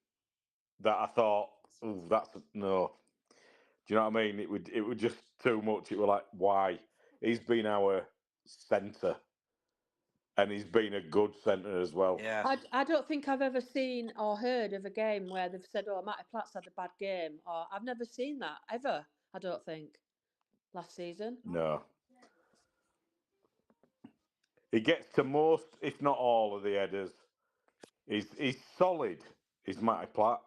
that I thought, ooh, that's no. Do you know what I mean? It would just too much. It was like, why? He's been our centre, and he's been a good centre as well. Yeah. I don't think I've ever seen or heard of a game where they've said, "Oh, Matty Platt's had a bad game," or I've never seen that ever. I don't think last season. No. He gets to most, if not all, of the headers. He's solid. He's Matty Platt.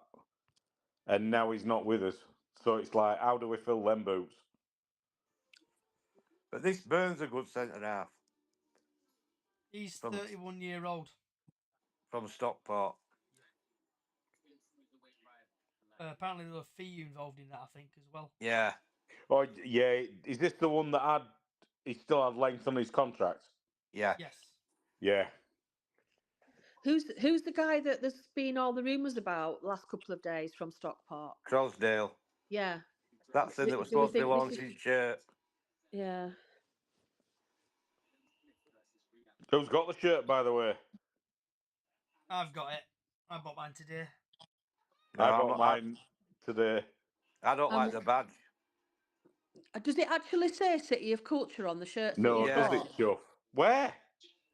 and now he's not with us. So it's like, how do we fill them boots? But this Burns a good centre half He's from 31-year-old. from Stockport. Apparently, there was a fee involved in that, I think, as well. Yeah, Oh yeah, is this the one that he still had length on his contract? yeah. Yes. Yeah. Who's the guy that there's been all the rumours about the last couple of days from Stockport? Crosdale. Yeah. That's him that was Do we supposed to be think this is? launching shirt. Yeah. Who's got the shirt, by the way? I've got it. I bought mine today. No, I I'm bought not, mine today. I don't like Um, the badge. Does it actually say City of Culture on the shirts that No, you've Yeah. does it, bought? Chuff? Where?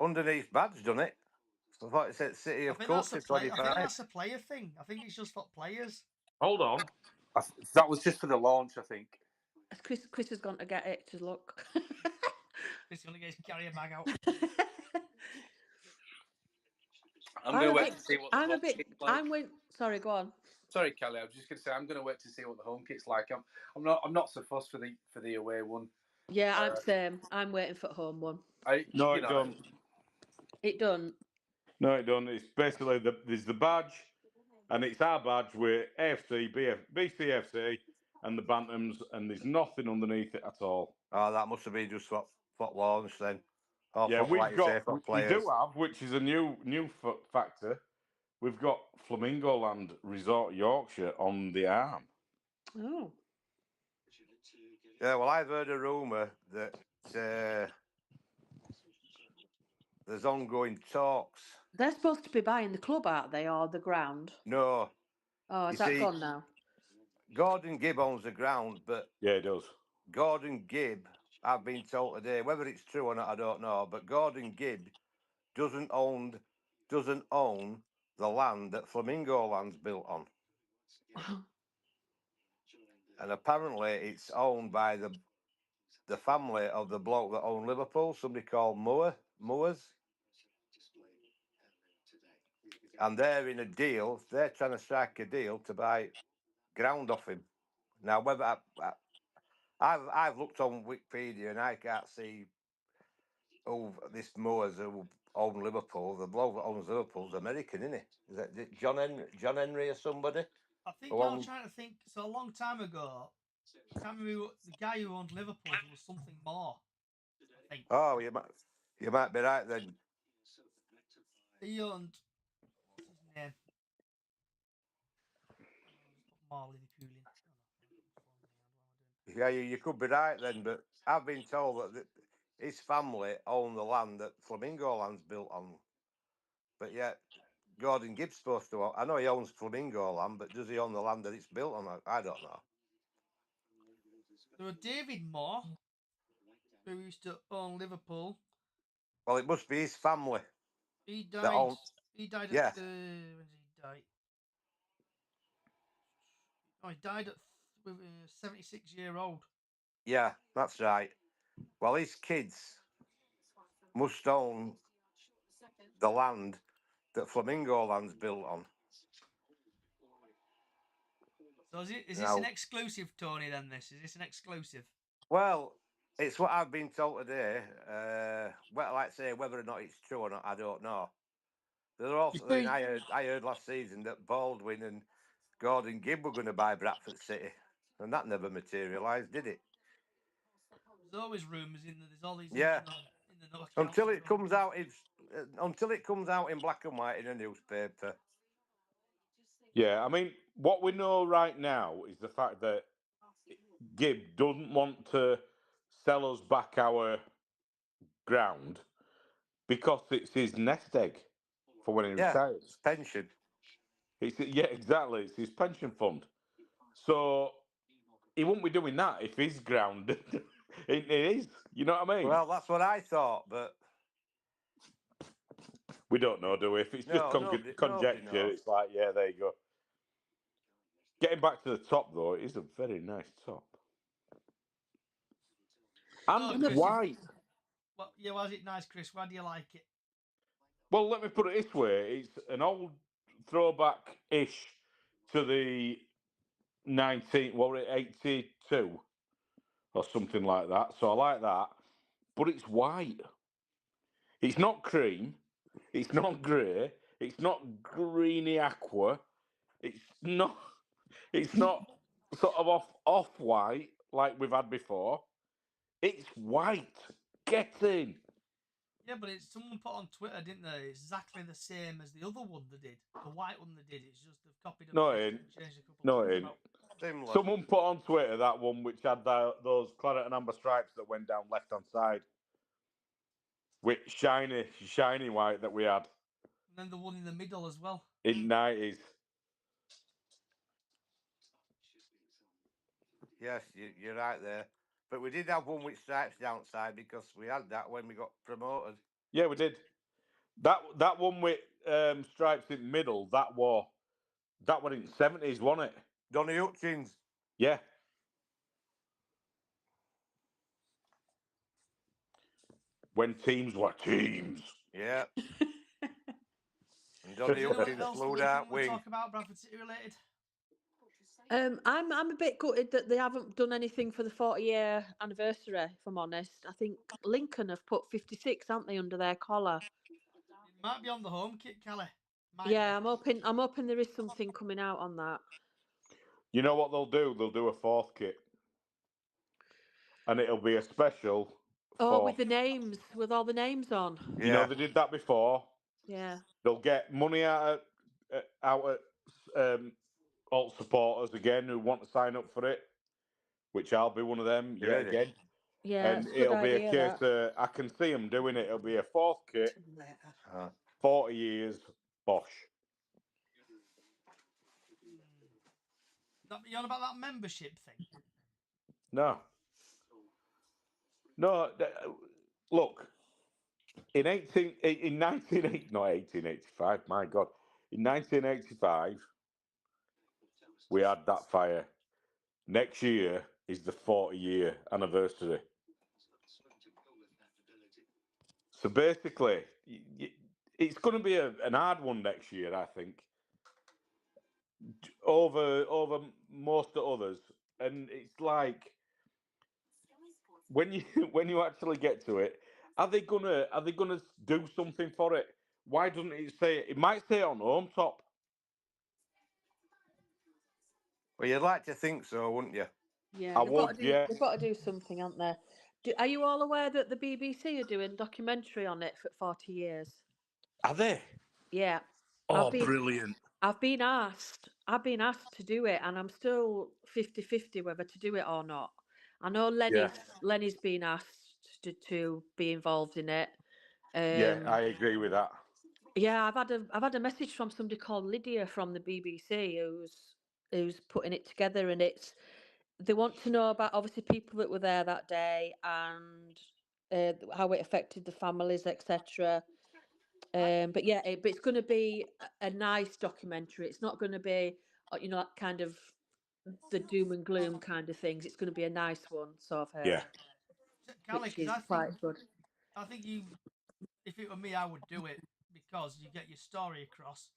Underneath badge, done it? So I thought it said City I of think that's a Culture play. I think 25. that's a player thing. I think it's just for players. Hold on. That was just for the launch, I think. Chris has gone to get it to look. He's gonna get his carrier bag out. I'm going to wait to see what the I'm a home bit. kit's like. Sorry, go on. Sorry, Kelly. I was just going to say I'm going to wait to see what the home kit's like. I'm not so fussed for the away one. Yeah, I'm same. I'm waiting for home one. No, it don't. It done. No, it don't. It's basically there's the badge, and it's our badge with AFC, BCFC, and the Bantams, and there's nothing underneath it at all. Oh, that must have been just what launch then. Or Yeah, for, like you say, for we players. do have, which is a new factor. We've got Flamingo Land Resort Yorkshire on the arm. Oh. Yeah, well, I've heard a rumour that there's ongoing talks. They're supposed to be buying the club, aren't they, or the ground? No. Oh, is that gone now? Gordon Gibb owns the ground, but Yeah, it does. Gordon Gibb, I've been told today, whether it's true or not, I don't know, but Gordon Gibb doesn't own the land that Flamingo Land's built on. And apparently it's owned by the family of the bloke that owned Liverpool, somebody called Moores. And they're in a deal, they're trying to strike a deal to buy ground off him. Now, whether I've looked on Wikipedia and I can't see who this Moores who own Liverpool. The bloke that owns Liverpool's American, isn't he? Is that John Henry or somebody? I think you're trying to think. So a long time ago, I can't remember the guy who owned Liverpool. There was something more. I think. Oh, you might be right then. He owned. What's his name? Marley the Cooling. Yeah, you could be right then, but I've been told that his family own the land that Flamingo Land's built on. But yet, Gordon Gibb's supposed to own. I know he owns Flamingo Land, but does he own the land that it's built on? I don't know. There was David Moore, who used to own Liverpool. Well, it must be his family. He died. He died at. When did he die? Oh, he died at 76-year-old. Yeah, that's right. Well, his kids must own the land that Flamingo Land's built on. So is this an exclusive, Tony? Then is this an exclusive? Well, it's what I've been told today. Well, like I say, whether or not it's true or not, I don't know. There's also I heard last season that Baldwin and Gordon Gibb were going to buy Bradford City, and that never materialised, did it? There's always rumours in there. There's all these in the no until it comes out. Until it comes out in black and white in a newspaper. Yeah, I mean, what we know right now is the fact that Gibb doesn't want to sell us back our ground because it's his nest egg for when he retires. Pension. Yeah, exactly. It's his pension fund. So he won't be doing that if his ground it is. You know what I mean? Well, that's what I thought, but we don't know, do we? If it's just conjecture, it's like, yeah, there you go. Getting back to the top, though, it is a very nice top. And white. Well, yeah, why is it nice, Chris? Why do you like it? Well, let me put it this way. It's an old throwback-ish to the 82 or something like that. So I like that. But it's white. It's not cream. It's not grey. It's not greeny aqua. It's not. It's not sort of off white like we've had before. It's white. Get in. Yeah, but it's someone put on Twitter, didn't they? It's exactly the same as the other one they did. The white one they did. It's just they've copied and No, it pasted ain't. and changed a couple No, of it things ain't. about. Similar. Someone put on Twitter that one which had those claret and amber stripes that went down left hand side with shiny white that we had And then the one in the middle as well. in 90s. Yes, you're right there. But we did have one with stripes downside because we had that when we got promoted. Yeah, we did. That one with stripes in the middle, that was in the 70s, wasn't it? Donny Hutchins. Yeah. When teams were teams. Yeah. And Do Donny you know what Hutchins else flew we out can wing. talk about Bradford City related? I'm a bit gutted that they haven't done anything for the 40-year anniversary. If I'm honest, I think Lincoln have put 56, haven't they, under their collar? It might be on the home kit, Kelly. Might Yeah, be. I'm hoping there is something coming out on that. You know what they'll do? They'll do a fourth kit. And it'll be a special Oh, for... with the names, with all the names on. Yeah. You know, they did that before. Yeah. They'll get money out at alt supporters again who want to sign up for it, which I'll be one of them You yet ready? again. Yeah, And it's a good it'll be a idea, case that. I can see them doing it. It'll be a fourth kit, 40 years, bosh. You on about that membership thing? No. Look, in 1885, my God, in 1985, we had that fire. Next year is the 40-year anniversary. So basically, it's going to be an hard one next year, I think, over most of others. And it's like when you when you actually get to it, are they gonna do something for it? Why doesn't it say? It might say on home top. Well, you'd like to think so, wouldn't you? Yeah, I would, yeah. they've got to do something, haven't they? Are you all aware that the BBC are doing a documentary on it for 40 years? Are they? Yeah. Oh, brilliant! I've been asked to do it, and I'm still 50-50 whether to do it or not. I know Lenny's been asked to be involved in it. Yeah, I agree with that. Yeah, I've had a message from somebody called Lydia from the BBC who's putting it together, and they want to know about obviously people that were there that day and how it affected the families, etc. But yeah, but it's going to be a nice documentary. It's not going to be that kind of the doom and gloom kind of things. It's going to be a nice one, so I've heard, Kelly, which because is quite good. I think if it were me, I would do it because you get your story across,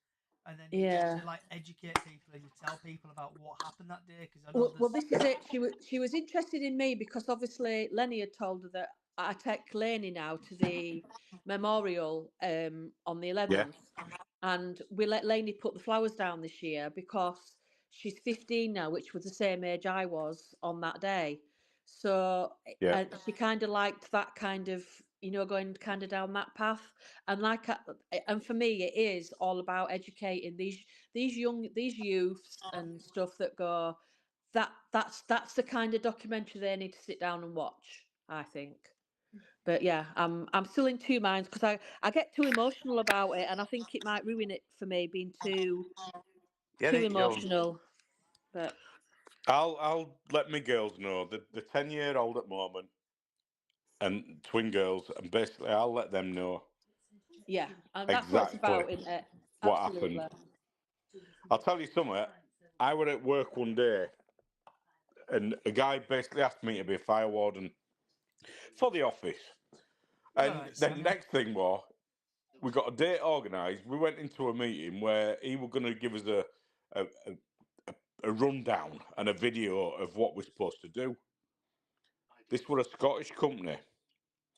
and then you get to like educate people and you tell people about what happened that day. Because I know Well, this is it. She was interested in me because obviously Lenny had told her that I take Laney now to the memorial on the 11th, and we let Laney put the flowers down this year because she's 15 now, which was the same age I was on that day. So she kind of liked that kind of going kind of down that path, and for me it is all about educating these youths and stuff that go. That's the kind of documentary they need to sit down and watch, I think. But yeah, I'm still in two minds because I get too emotional about it, and I think it might ruin it for me being too emotional. But I'll let my girls know the 10-year-old at the moment and twin girls, and basically I'll let them know. Yeah, and that's what it's about, isn't it? What Absolutely. happened. I'll tell you something. I were at work one day, and a guy basically asked me to be a fire warden for the office. And then next thing was, we got a date organised. We went into a meeting where he was going to give us a rundown and a video of what we're supposed to do. This were a Scottish company.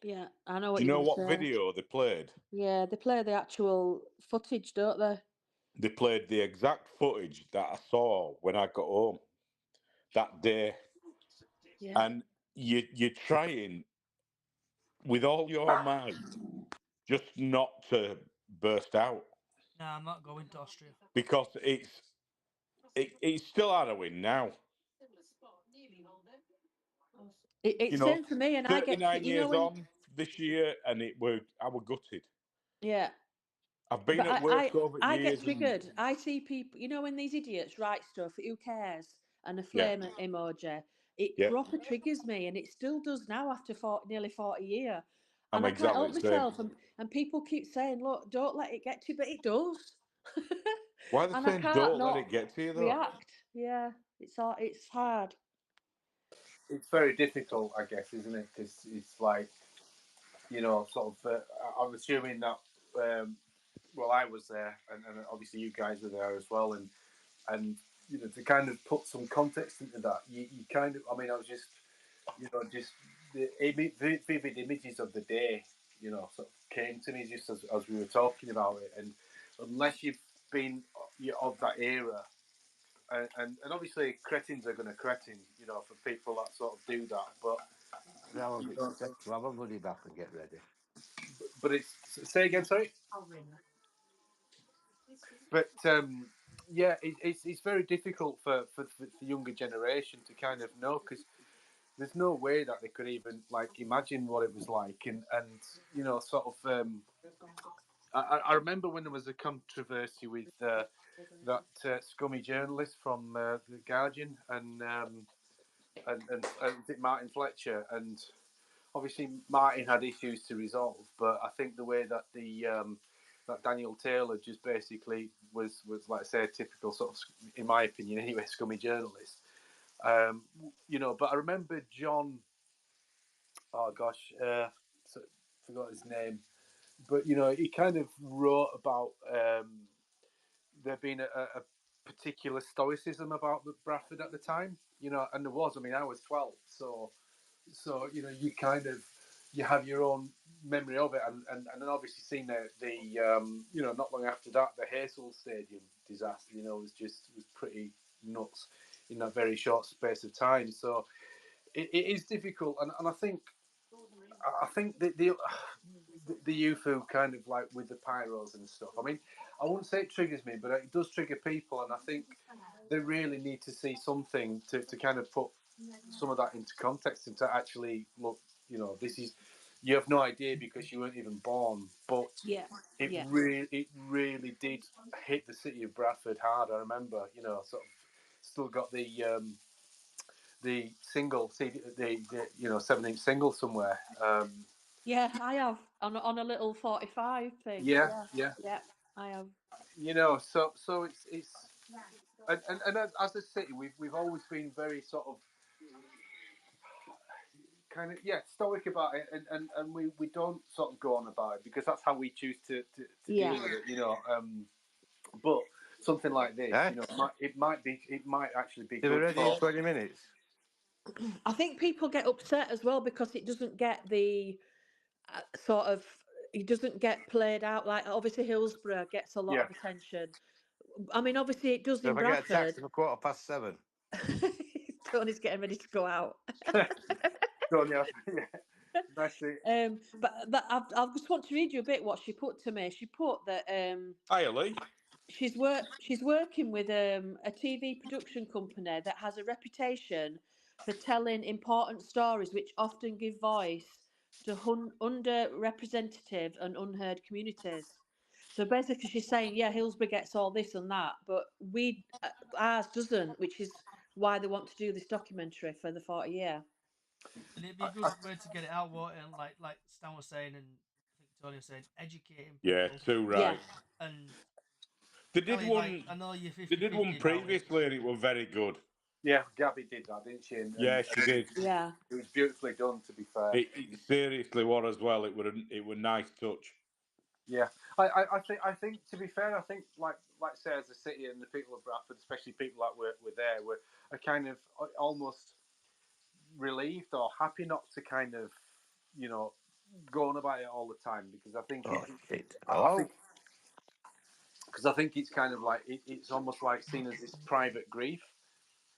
Yeah, I know what Do you you're know going to what say. video they played? Yeah, they play the actual footage, don't they? They played the exact footage that I saw when I got home that day. Yeah. And you're trying with all your might just not to burst out No, I'm not going to Austria. because it's still harrowing now. It's You know, same for me, and I get 39 years when on this year, and I were gutted. yeah. I've been But at work over I get years, and triggered. I see people, when these idiots write stuff, who cares? And a yeah, flame emoji. It yeah, proper triggers me, and it still does now after nearly 40 years. I'm And I can't exactly help the same. myself. And people keep saying, look, don't let it get to you, but it does. Why are they And I saying can't don't let it not get to you though? react. Yeah, it's hard. It's very difficult, I guess, isn't it? Because it's like, sort of. I'm assuming that. Well, I was there, and obviously you guys were there as well, and to kind of put some context into that, you kind of. I mean, I was just, just the vivid images of the day, sort of came to me just as we were talking about it, and unless you've been of that era. And obviously cretins are going to cretin, for people that sort of do that. But Now have a bloody bath and get ready. but it's say again, sorry. But yeah, it's very difficult for the younger generation to kind of know, because there's no way that they could even like imagine what it was like, and sort of. I remember when there was a controversy with that scummy journalist from the Guardian and is it Martin Fletcher, and obviously Martin had issues to resolve, but I think the way that that Daniel Taylor just basically was like I say a typical sort of, in my opinion anyway, scummy journalist. But I remember John. Oh gosh, forgot his name, but he kind of wrote about there being a particular stoicism about the Bradford at the time, and there was. I mean, I was 12, so you kind of you have your own memory of it, and then obviously seeing the not long after that the Hazel Stadium disaster, was pretty nuts in that very short space of time. So it is difficult, and I think the youth who kind of like with the pyros and stuff. I mean, I wouldn't say it triggers me, but it does trigger people, and I think they really need to see something to kind of put some of that into context and to actually look. This is you have no idea because you weren't even born, but Yeah, yeah. it really did hit the city of Bradford hard. I remember, sort of still got the single, the 7-inch single somewhere. Yeah, I have on a little 45 thing. Yeah, Yeah, yeah. yeah, I have. So it's and as a city, we've always been very sort of kind of stoic about it, and we don't sort of go on about it because that's how we choose to deal Yeah. with it. But something like this, Eh? it might actually be They were good ready in for. 20 minutes. I think people get upset as well because it doesn't get the sort of it doesn't get played out like obviously Hillsborough gets a lot Yeah, of attention. I mean, obviously it does So in if I get a taxi Bradford. for 7:15. Tony's getting ready to go out. Sonia, yeah, nice to. But I just want to read you a bit what she put to me. She put that Hi, Lee. she's working with a TV production company that has a reputation for telling important stories which often give voice to underrepresented and unheard communities. So basically, she's saying, yeah, Hillsborough gets all this and that, but ours doesn't, which is why they want to do this documentary for the 40 year. And it'd be a good way to get it out, and like Stan was saying, and I think Tony was saying, educating Yeah, people. too Yeah, right. And They did Ellie, like, one. I know you're They did 50-50 one about it. previously, and it was very good. Yeah, Gabby did that, didn't she? Yeah, she did. yeah. It was beautifully done, to be fair. It seriously was as well. It were a nice touch. Yeah, I think to be fair, I think like say as a city and the people of Bradford, especially people that were there, are kind of almost relieved or happy not to kind of go on about it all the time, because I think shit. I Hello? think because I think it's kind of like it's almost like seen as this private grief.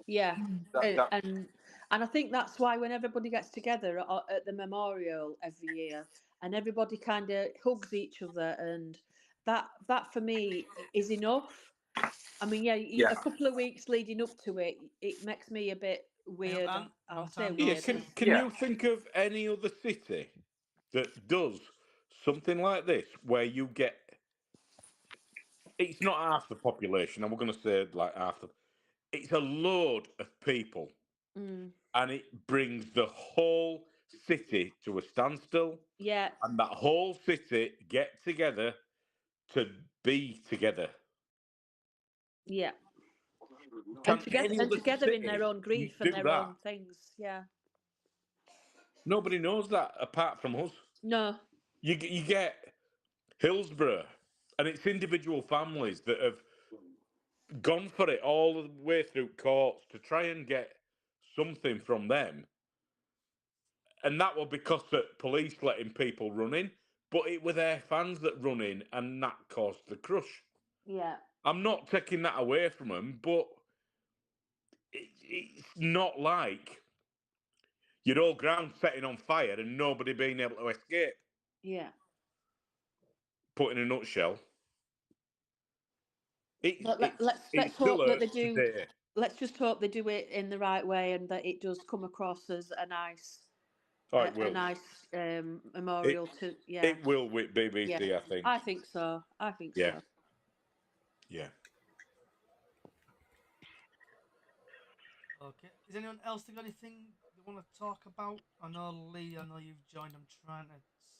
Yeah, That and I think that's why when everybody gets together at the memorial every year, and everybody kind of hugs each other, and that for me is enough. I mean, yeah, Yeah. a couple of weeks leading up to it, it makes me a bit weird. Anne, I'll one say time. Yeah, weird. can you think of any other city that does something like this where you get? It's not half the population, and we're going to say like half the. It's a load of people, Mm, and it brings the whole city to a standstill, yeah, and that whole city get together to be together. yeah, Can any and other together in their city own grief and do their that? own things. Yeah, Nobody knows that apart from us. no, You get Hillsborough, and it's individual families that have gone for it all the way through courts to try and get something from them. And that was because the police letting people run in, but it were their fans that run in, and that caused the crush. yeah, I'm not taking that away from them, but it's not like your whole ground setting on fire and nobody being able to escape. yeah. Put in a nutshell, But it let's still hope that they hurts do. today. Let's just hope they do it in the right way and that it does come across as a nice Oh, it a will. nice It memorial to it will with yeah. BBC, I think. I think so. I think Yeah, so. yeah. Okay. Is anyone else got anything they want to talk about? I know Lee. I know you've joined. I'm trying to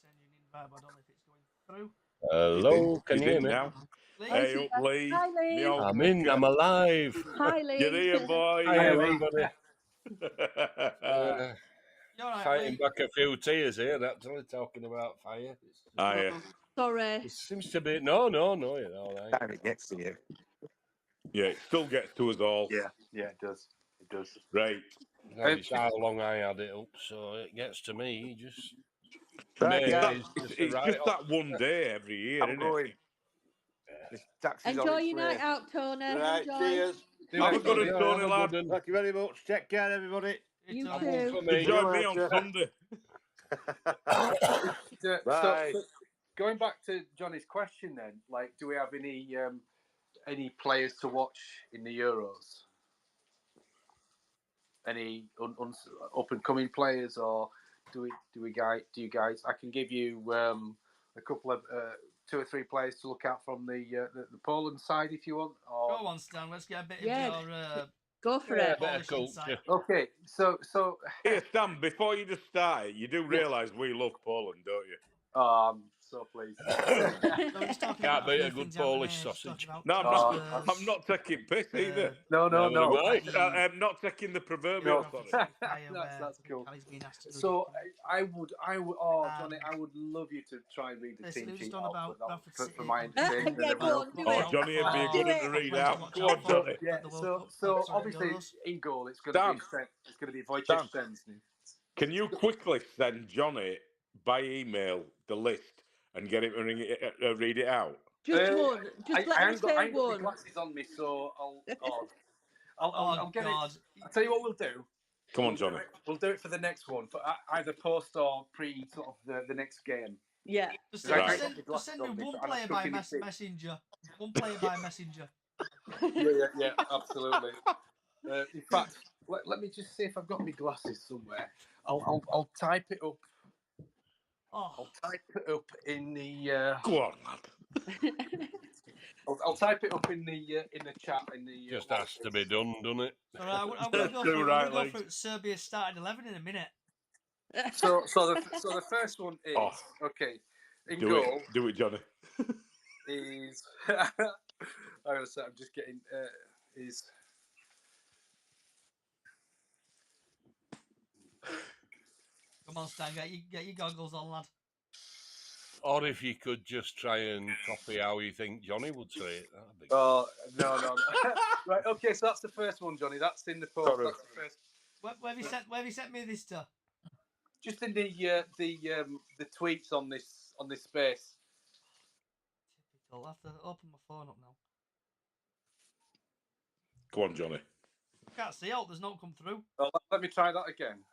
send you an invite, but I don't know if it's going through. Hello, can He's you hear in me? now. Lee. Oh, Hey, up, Lee. hi, Me Lee. old I'm in, I'm knicker. alive. Hi, You're Lee. here, boy. Hi, Hi, Yeah. Lee. everybody. Uh, You all right, fighting Lee? back a few tears here, actually, talking about fire. Hiya. Oh, sorry. It seems to be. No, you're all right. Time it gets to you. Yeah, it still gets to us all. Yeah, it does. It does. Right. Well, it's how long I had it up, so it gets to me. Just Right, May guys. is just a It's just write-off. that one day every year, I'm isn't it? going. This taxi's on Enjoy its your night way. out, Tony. Right, Enjoy. cheers. See you Have a later, good Tony. one, Yeah, Tony, have a lad. good one. Thank you very much. Take care, everybody. You You Have Tony. one too. for You me. join me on later. Sunday. Bye. So going back to Johnny's question, then, like, do we have any players to watch in the Euros? Any up and coming players, or do you guys? I can give you a couple of 2 or 3 players to look out from the Poland side if you want. Or Go on, Stan. Let's get a bit Yeah. of your Go for Yeah, it. better Polish insight. culture. okay, so Here, Stan, before you just start it, you do Yes. realise we love Poland, don't you? So please. So we're just talking Can't about a beat a few good things, haven't we? Polish Just talking sausage. about No, I'm transfers. not taking piss either. No, Never no. mind. I'm not taking the proverbial, Off sorry. City Fire, That's where I think cool. Callie's been asked to do a So documentary. I would. Oh, Johnny, And I would love you to try and read the basically, team we're just sheet on out about Bradford for City my and entertainment Yeah, and go everyone on, do else. Oh, it. Johnny would be a Do good one it. to read players to out. watch Go out on, for. Johnny. Yeah. The World Cup. So Sorry, the obviously Euros. in goal it's going Stan, to be Wojciech Stan, Szczęsny. can you quickly send Johnny by email the list and get him to read it out? Just one. Just let him say I ain't got my one. glasses on me, so I'll Oh get God! it. I'll tell you what we'll do. Come on, Johnny. We'll do it for the next one, for either post or pre sort of the next game. Yeah. Just Because Right. just send me one and I'm player stuck by in this bit. messenger. One player by messenger. Yeah, absolutely. In fact, let me just see if I've got my glasses somewhere. I'll type it up. Oh, I'll type it up in the. Go on, lad. I'll type it up in the chat in the. Just has to be done, doesn't it? so I'm That's gonna go too through. right, I'm gonna Lee. go through Serbia's starting 11 in a minute. So the first one is Oh. okay. In Do goal it. Do it, Johnny. is. I gotta say, I'm just getting is. Come on, Stan, get your goggles on, lad. Or if you could just try and copy how you think Johnny would say it, that'd be good. Oh no. Right, okay, so that's the first one, Johnny. That's in the post. Sorry. That's the first. Where have you sent me this to? Just in the tweets on this space. Typical. I have to open my phone up now. Go on, Johnny. I can't see out. There's not come through. Oh, let me try that again.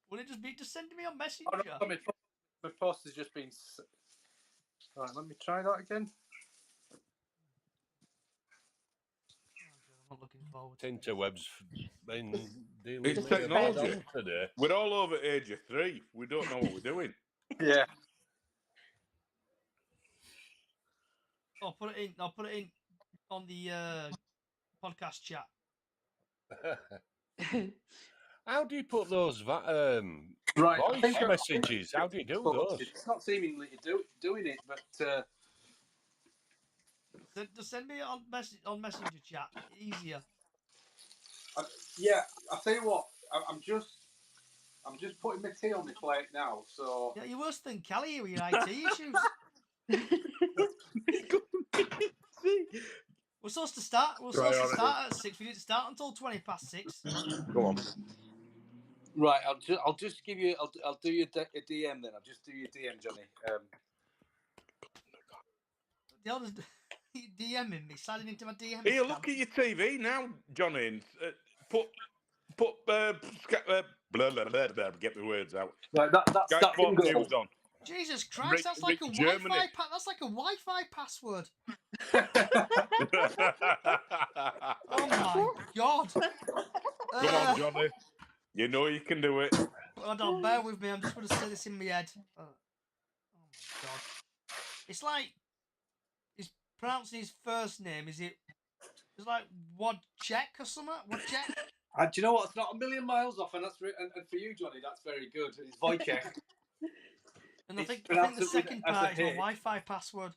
Will it just send me on Messenger? Oh, no, my post has just been. Right, let me try that again. I'm not looking forward to it. Interweb's been dealing It's with it technology. today. We're all over age of 3. We don't know what we're doing. Yeah. I'll put it in on the podcast chat. How do you put those Right, voice messages? How do you do those? It's not seemingly doing it, but Just send me on Messenger chat. Easier. yeah. I'll tell you what. I'm just putting my tea on the plate now. So Yeah, you're worse than Kelly with your IT issues. We're supposed to start. We're supposed to start at 6. We didn't start until 6:20. Go on. right, I'll just give you. I'll do you a DM then. I'll just do you a DM, Johnny. The others DMing me, sliding into my DM. Here, look at your TV now, Johnny. And, put blah, blah, blah, blah, get the words out. Right, that's Sky that Sports bingo. News on. Jesus Christ, that's like a Germany. Wi-Fi. That's like a Wi-Fi password. Oh my God! Come on, Johnny. You know you can do it. Hold on, bear with me. I'm just going to say this in my head. Oh my God! It's like he's pronouncing his first name. Is it? It's like Wojciech or something. Wojciech. Do you know what? It's not a million miles off, and that's and for you, Johnny, that's very good. It's Wojciech. And I think the second part is my Wi-Fi password.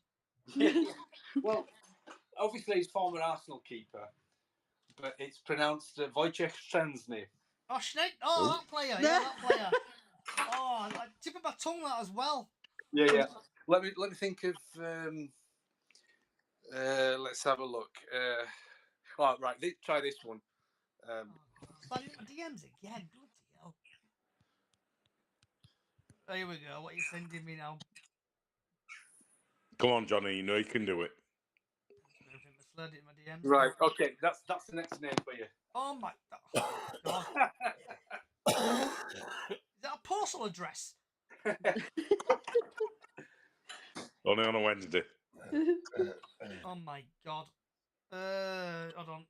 Well, obviously he's former Arsenal keeper, but it's pronounced Wojciech Szczęsny. Oh, Schneid. Oh, that player. Yeah, that player. Oh, I tip of my tongue that as well. Yeah. Let me think of. Let's have a look. Oh, right. Try this one. Sliding my DMs again. Bloody hell. Oh, here we go. What are you sending me now? Come on, Johnny. You know you can do it. Slid it in my DMs. Right. Okay. That's the next name for you. Oh my God. Is that a postal address? Only on a Wednesday. Oh my God. Hold on.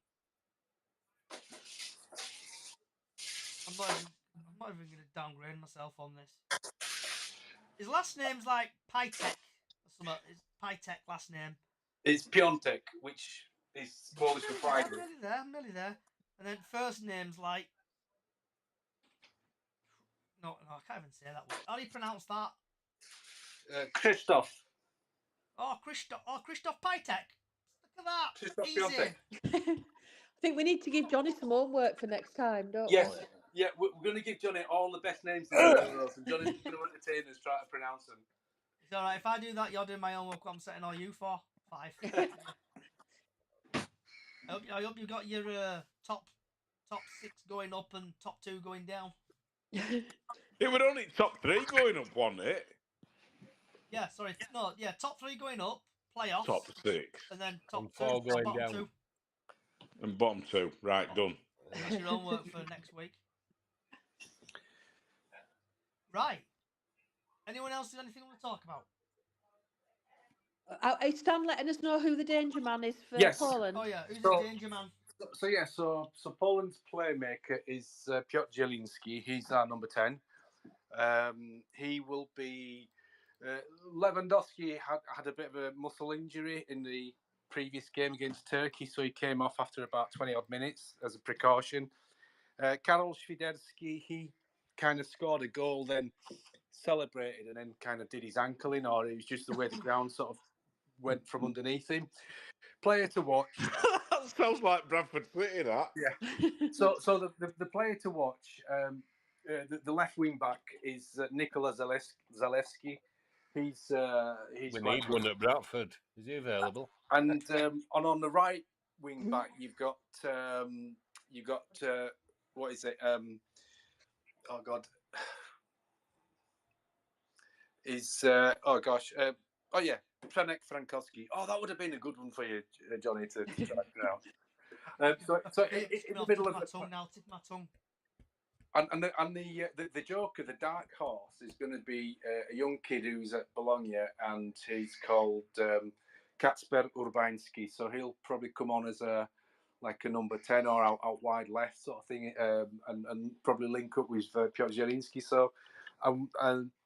I'm not even going to downgrade myself on this. His last name's like Pytek or something. It's Pytek last name. It's Piontek, which is Polish for Friday. I'm nearly there. And then first name's like. No, I can't even say that one. How do you pronounce that? Krzysztof. Oh, Krzysztof Pytek. Look at that. Krzysztof Easy. Piontek. I think we need to give Johnny some homework for next time, don't Yes. we? Yeah, we're going to give Johnny all the best names in the world, and Johnny's going to entertain us, try to pronounce them. It's all right. If I do that, you're doing my homework. I'm setting all you for 5. I hope you got your top 6 going up and top 2 going down. It would only top 3 going up, wasn't it? Yeah, sorry. No, yeah, top 3 going up, playoffs. Top 6. And then top And 2 4 going bottom down. 2. And bottom 2. Right, done. That's your homework for next week. Right. Anyone else have anything you want to talk about? Is Stan letting us know who the danger man is for Poland? Oh yeah, who's the danger man? So Poland's playmaker is Piotr Zielinski. He's our number 10. He will be. Lewandowski had a bit of a muscle injury in the previous game against Turkey, so he came off after about 20 odd minutes as a precaution. Karol Świderski, he kind of scored a goal, then celebrated, and then kind of did his ankle in, or it was just the way the ground sort of went from underneath him. Player to watch. That sounds like Bradford City, that. Yeah. So the player to watch, the left wing back is Nikola Zalewski. He's We quite need good. one at Bradford. Is he available? And on the right wing back, you've got what is it? Oh God, is oh gosh, oh yeah, Franek Frankowski. Oh, that would have been a good one for you, Johnny, to track down. So in the middle of my the tongue now, tip my tongue. and the Joker, the dark horse, is going to be a young kid who's at Bologna, and he's called Kacper Urbański. So he'll probably come on as a number 10 or out wide left sort of thing, and probably link up with Piotr Zielinski. So,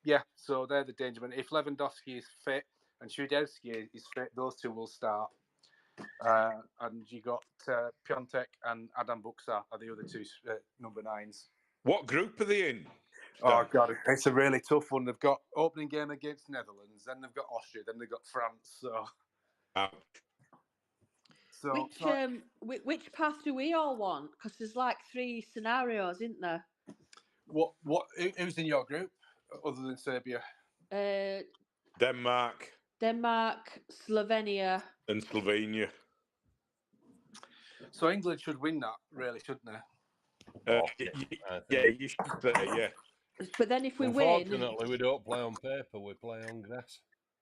yeah, so they're the danger men. If Lewandowski is fit and Swiderski is fit, those two will start. And you got Piontek and Adam Buxa are the other two number 9s. What group are they in? Oh God, it's a really tough one. They've got opening game against Netherlands, then they've got Austria, then they've got France. Which path do we all want? Because there's like 3 scenarios, isn't there? Who's in your group other than Serbia? Denmark, Slovenia, and Slovenia. So England should win that, really, shouldn't they? Yeah, you should say, yeah. But then if we win, unfortunately, we don't play on paper; we play on grass.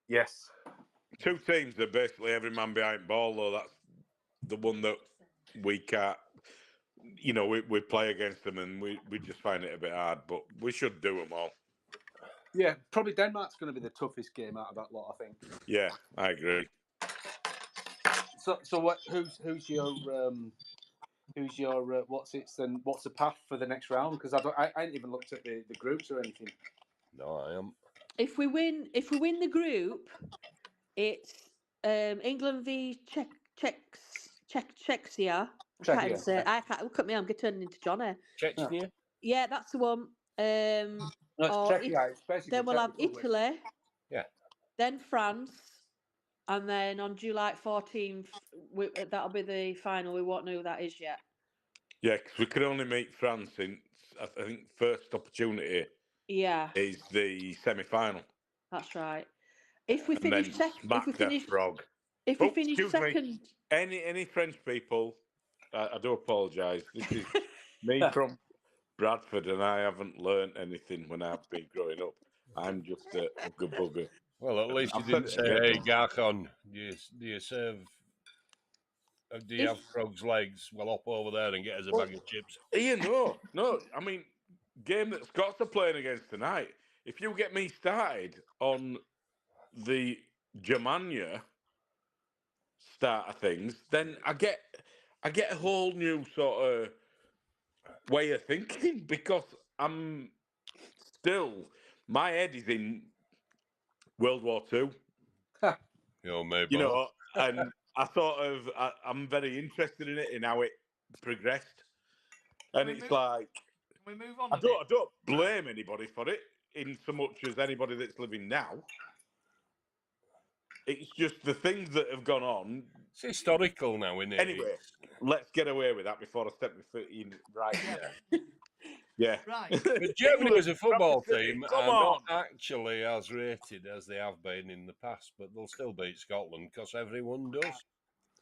Yes. 2 teams are basically every man behind ball, though. That's the one that we can't. You know, we play against them, and we just find it a bit hard. But we should do them all. Yeah, probably Denmark's going to be the toughest game out of that lot, I think. Yeah, I agree. So what? Who's your what's the path for the next round? Because I ain't even looked at the groups or anything. No, I am. If we win the group, it's England v Czechia. I can't even say. I can't look at me. I'm getting into Johnny. Chechnya. Yeah, that's the one. No, it's Czechia. It's basically then we'll have Czech Republic. Italy. Yeah. Then France, and then on July 14th, that'll be the final. We won't know who that is yet. Yeah, because we could only meet France in, I think, first opportunity. Yeah. Is the semi-final. That's right. If we finish second, if we finish second, any French people, I do apologise. This is me from Bradford, and I haven't learnt anything when I've been growing up. I'm just a ugga bugger. Well, at least you didn't say, "Hey, Garcon, do you serve? Do you have frog's legs? Well, hop over there and get us a bag of chips." Ian, no. I mean, game that Scots are playing against tonight. If you get me started on the Germania start of things, then I get a whole new sort of way of thinking, because I'm still, my head is in World War II. You know, and I'm very interested in it, in how it progressed. And it's like, can we move on? I don't blame anybody for it, in so much as anybody that's living now. It's just the things that have gone on. It's historical now, isn't it? Anyway, let's get away with that before I step my foot in right there. Yeah. Right. But Germany as a football team Come are on. not actually as rated as they have been in the past, but they'll still beat Scotland because everyone does.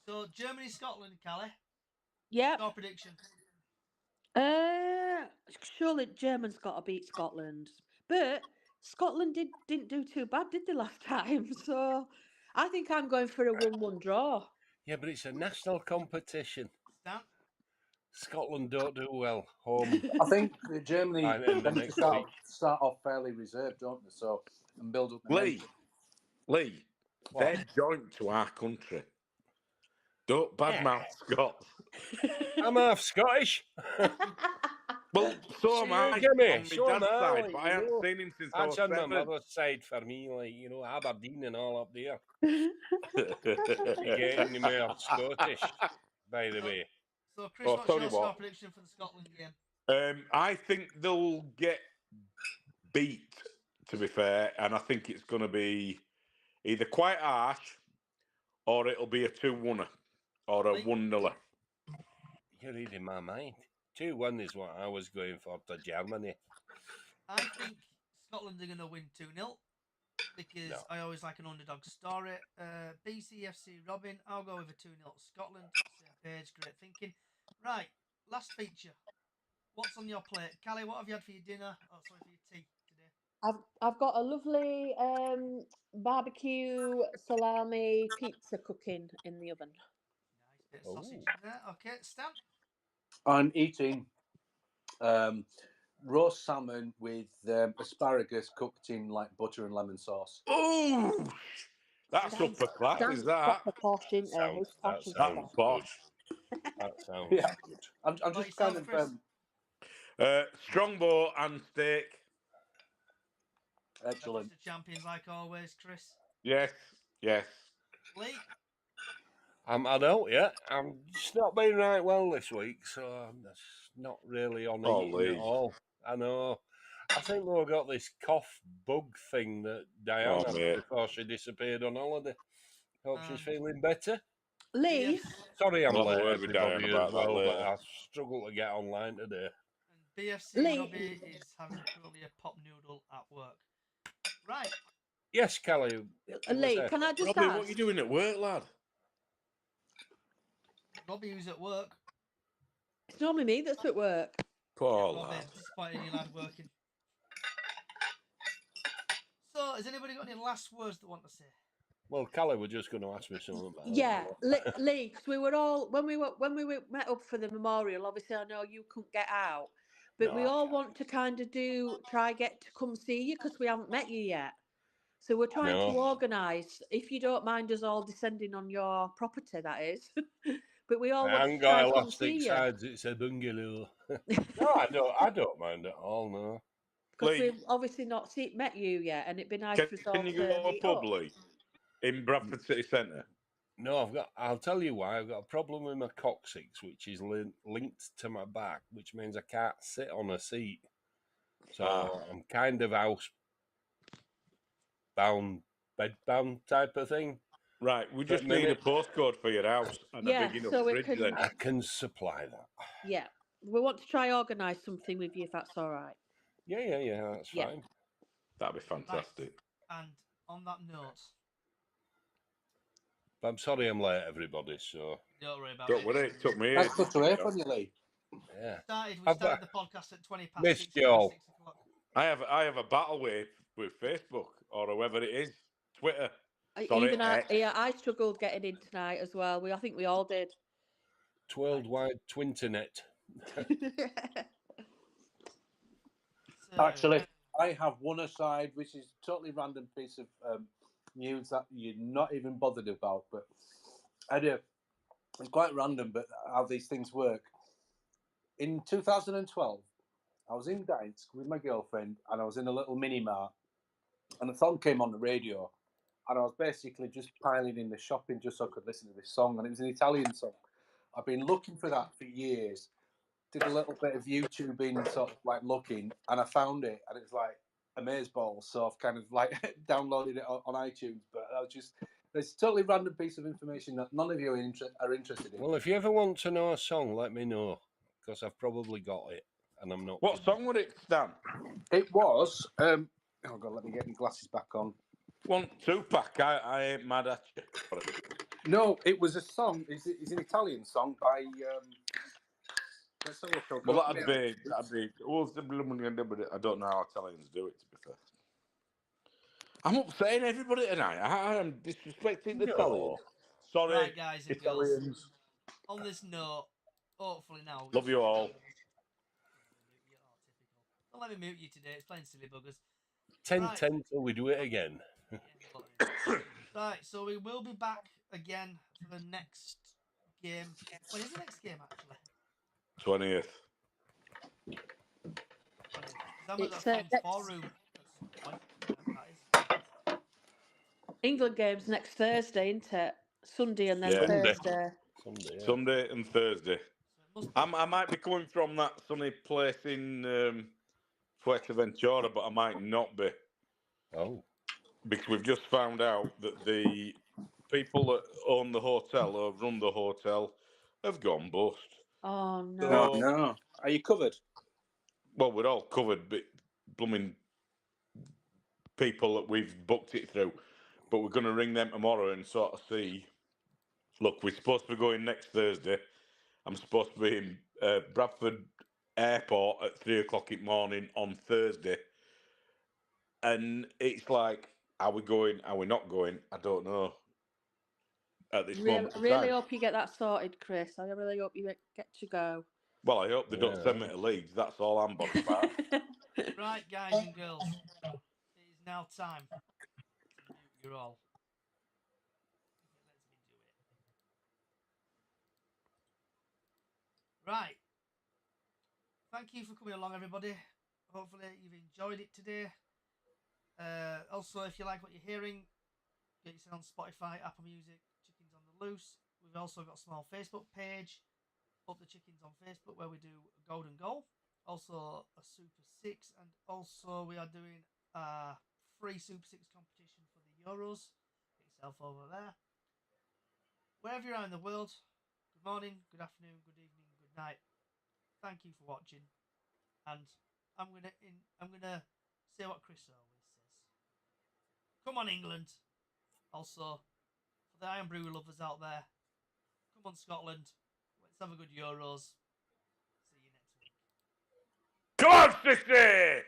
So Germany, Scotland, Callie. Yeah. Your prediction. Surely Germans got to beat Scotland, but Scotland didn't do too bad, did they, last time? So I think I'm going for a 1-1 draw. Yeah, but it's a national competition. Stan? Scotland don't do well home. I think Germany And the tend to next start off fairly reserved, don't they? So and build up. Lee, they're joint to our country. Don't badmouth Scots. I'm half Scottish. Well, so am I. Get me. On my dad's side, but I haven't seen him since I was 7. That's on my mother's side for me, like, you know, Aberdeen and all up there. Getting me off Scottish, by the way. So, Chris, what's your score prediction for the Scotland game? I think they'll get beat, to be fair, and I think it's going to be either quite harsh, or it'll be a 2-1 or a 1-0. You're reading my mind. 2-1 is what I was going for to Germany. I think Scotland are going to win 2-0 because No. I always like an underdog story. BCFC Robin, I'll go with a 2-0 Scotland. Same page, great thinking. Right, last feature. What's on your plate? Callie, what have you had for your dinner? Oh, sorry, for your tea today. I've got a lovely barbecue salami pizza cooking in the oven. Nice bit of sausage Ooh. in there. Okay, Stan. I'm eating roast salmon with asparagus cooked in like butter and lemon sauce. Oh, that's Dan's, upper class, is Dan's that? proper posh, isn't he? He's That posh as That's sounds fuck. good. posh. That sounds Yeah. good. I'm What just yourself, kind Chris? of Strongbow and steak. excellent. Breakfast of champions, like always, Chris. Yes, yes. Lee. I don't yet. I'm just not been right well this week, so I'm just not really on Oh, eating Lee. at all. I know. I think we've got this cough bug thing that Diana had mate. before she disappeared on holiday. Hope she's And feeling better. Lee, BF, Sorry I'm We'll have a late, word with Diane everybody, as about that well, but later. I struggle to get online today. and BFC Lee. Robbie is having currently a pop noodle at work. Right. Yes, Kelly. Lee, can I just Robbie, ask? what are you doing at work, lad? Robbie, who's at work. It's normally me that's at work. Poor Robbie, lad. disappointed in you, lad, working. So, has anybody got any last words they want to say? Well, Kelly was just going to ask me something about Yeah, that. Lee, because we were all when we met up for the memorial. Obviously, I know you couldn't get out, but No, we I all can't. want to kind of try get to come see you because we haven't met you yet. So we're trying to No. organise, if you don't mind us all descending on your property, that is. But we all I want haven't to try got come elastic see you sides. It's a bungalow. No, I don't mind at all. No. because Lee, we've obviously not met you yet, and it'd be nice for us all can you to go meet pub, up. Lee? In Bradford City Centre? No, I'll tell you why. I've got a problem with my coccyx, which is linked to my back, which means I can't sit on a seat. So I'm kind of house bound, bed bound type of thing. Right, we For just a need a minute. postcode for your house and a Yeah, big enough so we fridge can. then. I can supply that. Yeah, we want to try organise something with you if that's all right. Yeah, that's Yeah. fine. That'd be fantastic. And on that note, But I'm sorry I'm late, everybody. So don't worry about Don't it. worry, it took me That's ages. good to hear from you, Lee. yeah, We started the podcast at 20 past missed 6. you all. 6 o'clock. I have a battle with Facebook or whoever it is. Twitter. Sorry, Even X. I struggled getting in tonight as well. I think we all did. Worldwide Twinternet. So, Actually, I have one aside, which is a totally random piece of news that you're not even bothered about. But it's quite random, but how these things work. In 2012, I was in Gdańsk with my girlfriend, and I was in a little mini mart, and a song came on the radio, and I was basically just piling in the shopping just so I could listen to this song, and it was an Italian song. I've been looking for that for years. Did a little bit of YouTubing, sort of like looking, and I found it, and it's like amazeballs. So I've kind of like downloaded it on iTunes, but I was just. It's a totally random piece of information that none of you are interested in. Well, if you ever want to know a song, let me know, because I've probably got it, and I'm not. What kidding. song would it, Stan? It was. Oh God, let me get my glasses back on. One Tupac. I ain't mad at you. No, it was a song. It's an Italian song by. Let's have a look. Well, that'd be. I don't know how Italians do it. To be fair, I'm upsetting everybody tonight. I am disrespecting the No. Italians. Sorry, right, guys and girls. Italians. On this note, hopefully now. Love you all. Don't let me mute you today. It's playing silly buggers. 10-10 till we do it again. Right, so we will be back again for the next game. When is the next game, actually? 20th. I'm at It's, the Fonz Forum at some point. That is. England game's next Thursday, isn't it? Sunday and then Yeah. Thursday. Sunday and Thursday. I might be coming from that sunny place in Fuerteventura, but I might not be. Oh. Because we've just found out that the people that own the hotel or run the hotel have gone bust. Oh no. No, So- no. Are you covered? Well, we're all covered, but blooming people that we've booked it through. But we're going to ring them tomorrow and sort of see. Look, we're supposed to be going next Thursday. I'm supposed to be in Bradford Airport at 3:00 in the morning on Thursday. And it's like, are we going? Are we not going? I don't know. At this moment in Really time. hope you get that sorted, Chris. I really hope you get to go. Well, I hope they don't Yeah. send me to Leeds. That's all I'm bothered about. Right, guys and girls, it is now time to mute you all. If it lets me do it. Right. Thank you for coming along, everybody. Hopefully you've enjoyed it today. Also, if you like what you're hearing, get yourself on Spotify, Apple Music, Chickens on the Loose. We've also got a small Facebook page, Up the Chickens on Facebook, where we do a golden goal. Also a Super 6, and also we are doing a free Super 6 competition for the Euros. Get yourself over there. Wherever you are in the world, good morning, good afternoon, good evening, good night. Thank you for watching, and I'm gonna say what Chris always says. Come on, England. Also, for the Iron Brew lovers out there, come on, Scotland. Let's have a good Euros. See you next week. Come on, 60!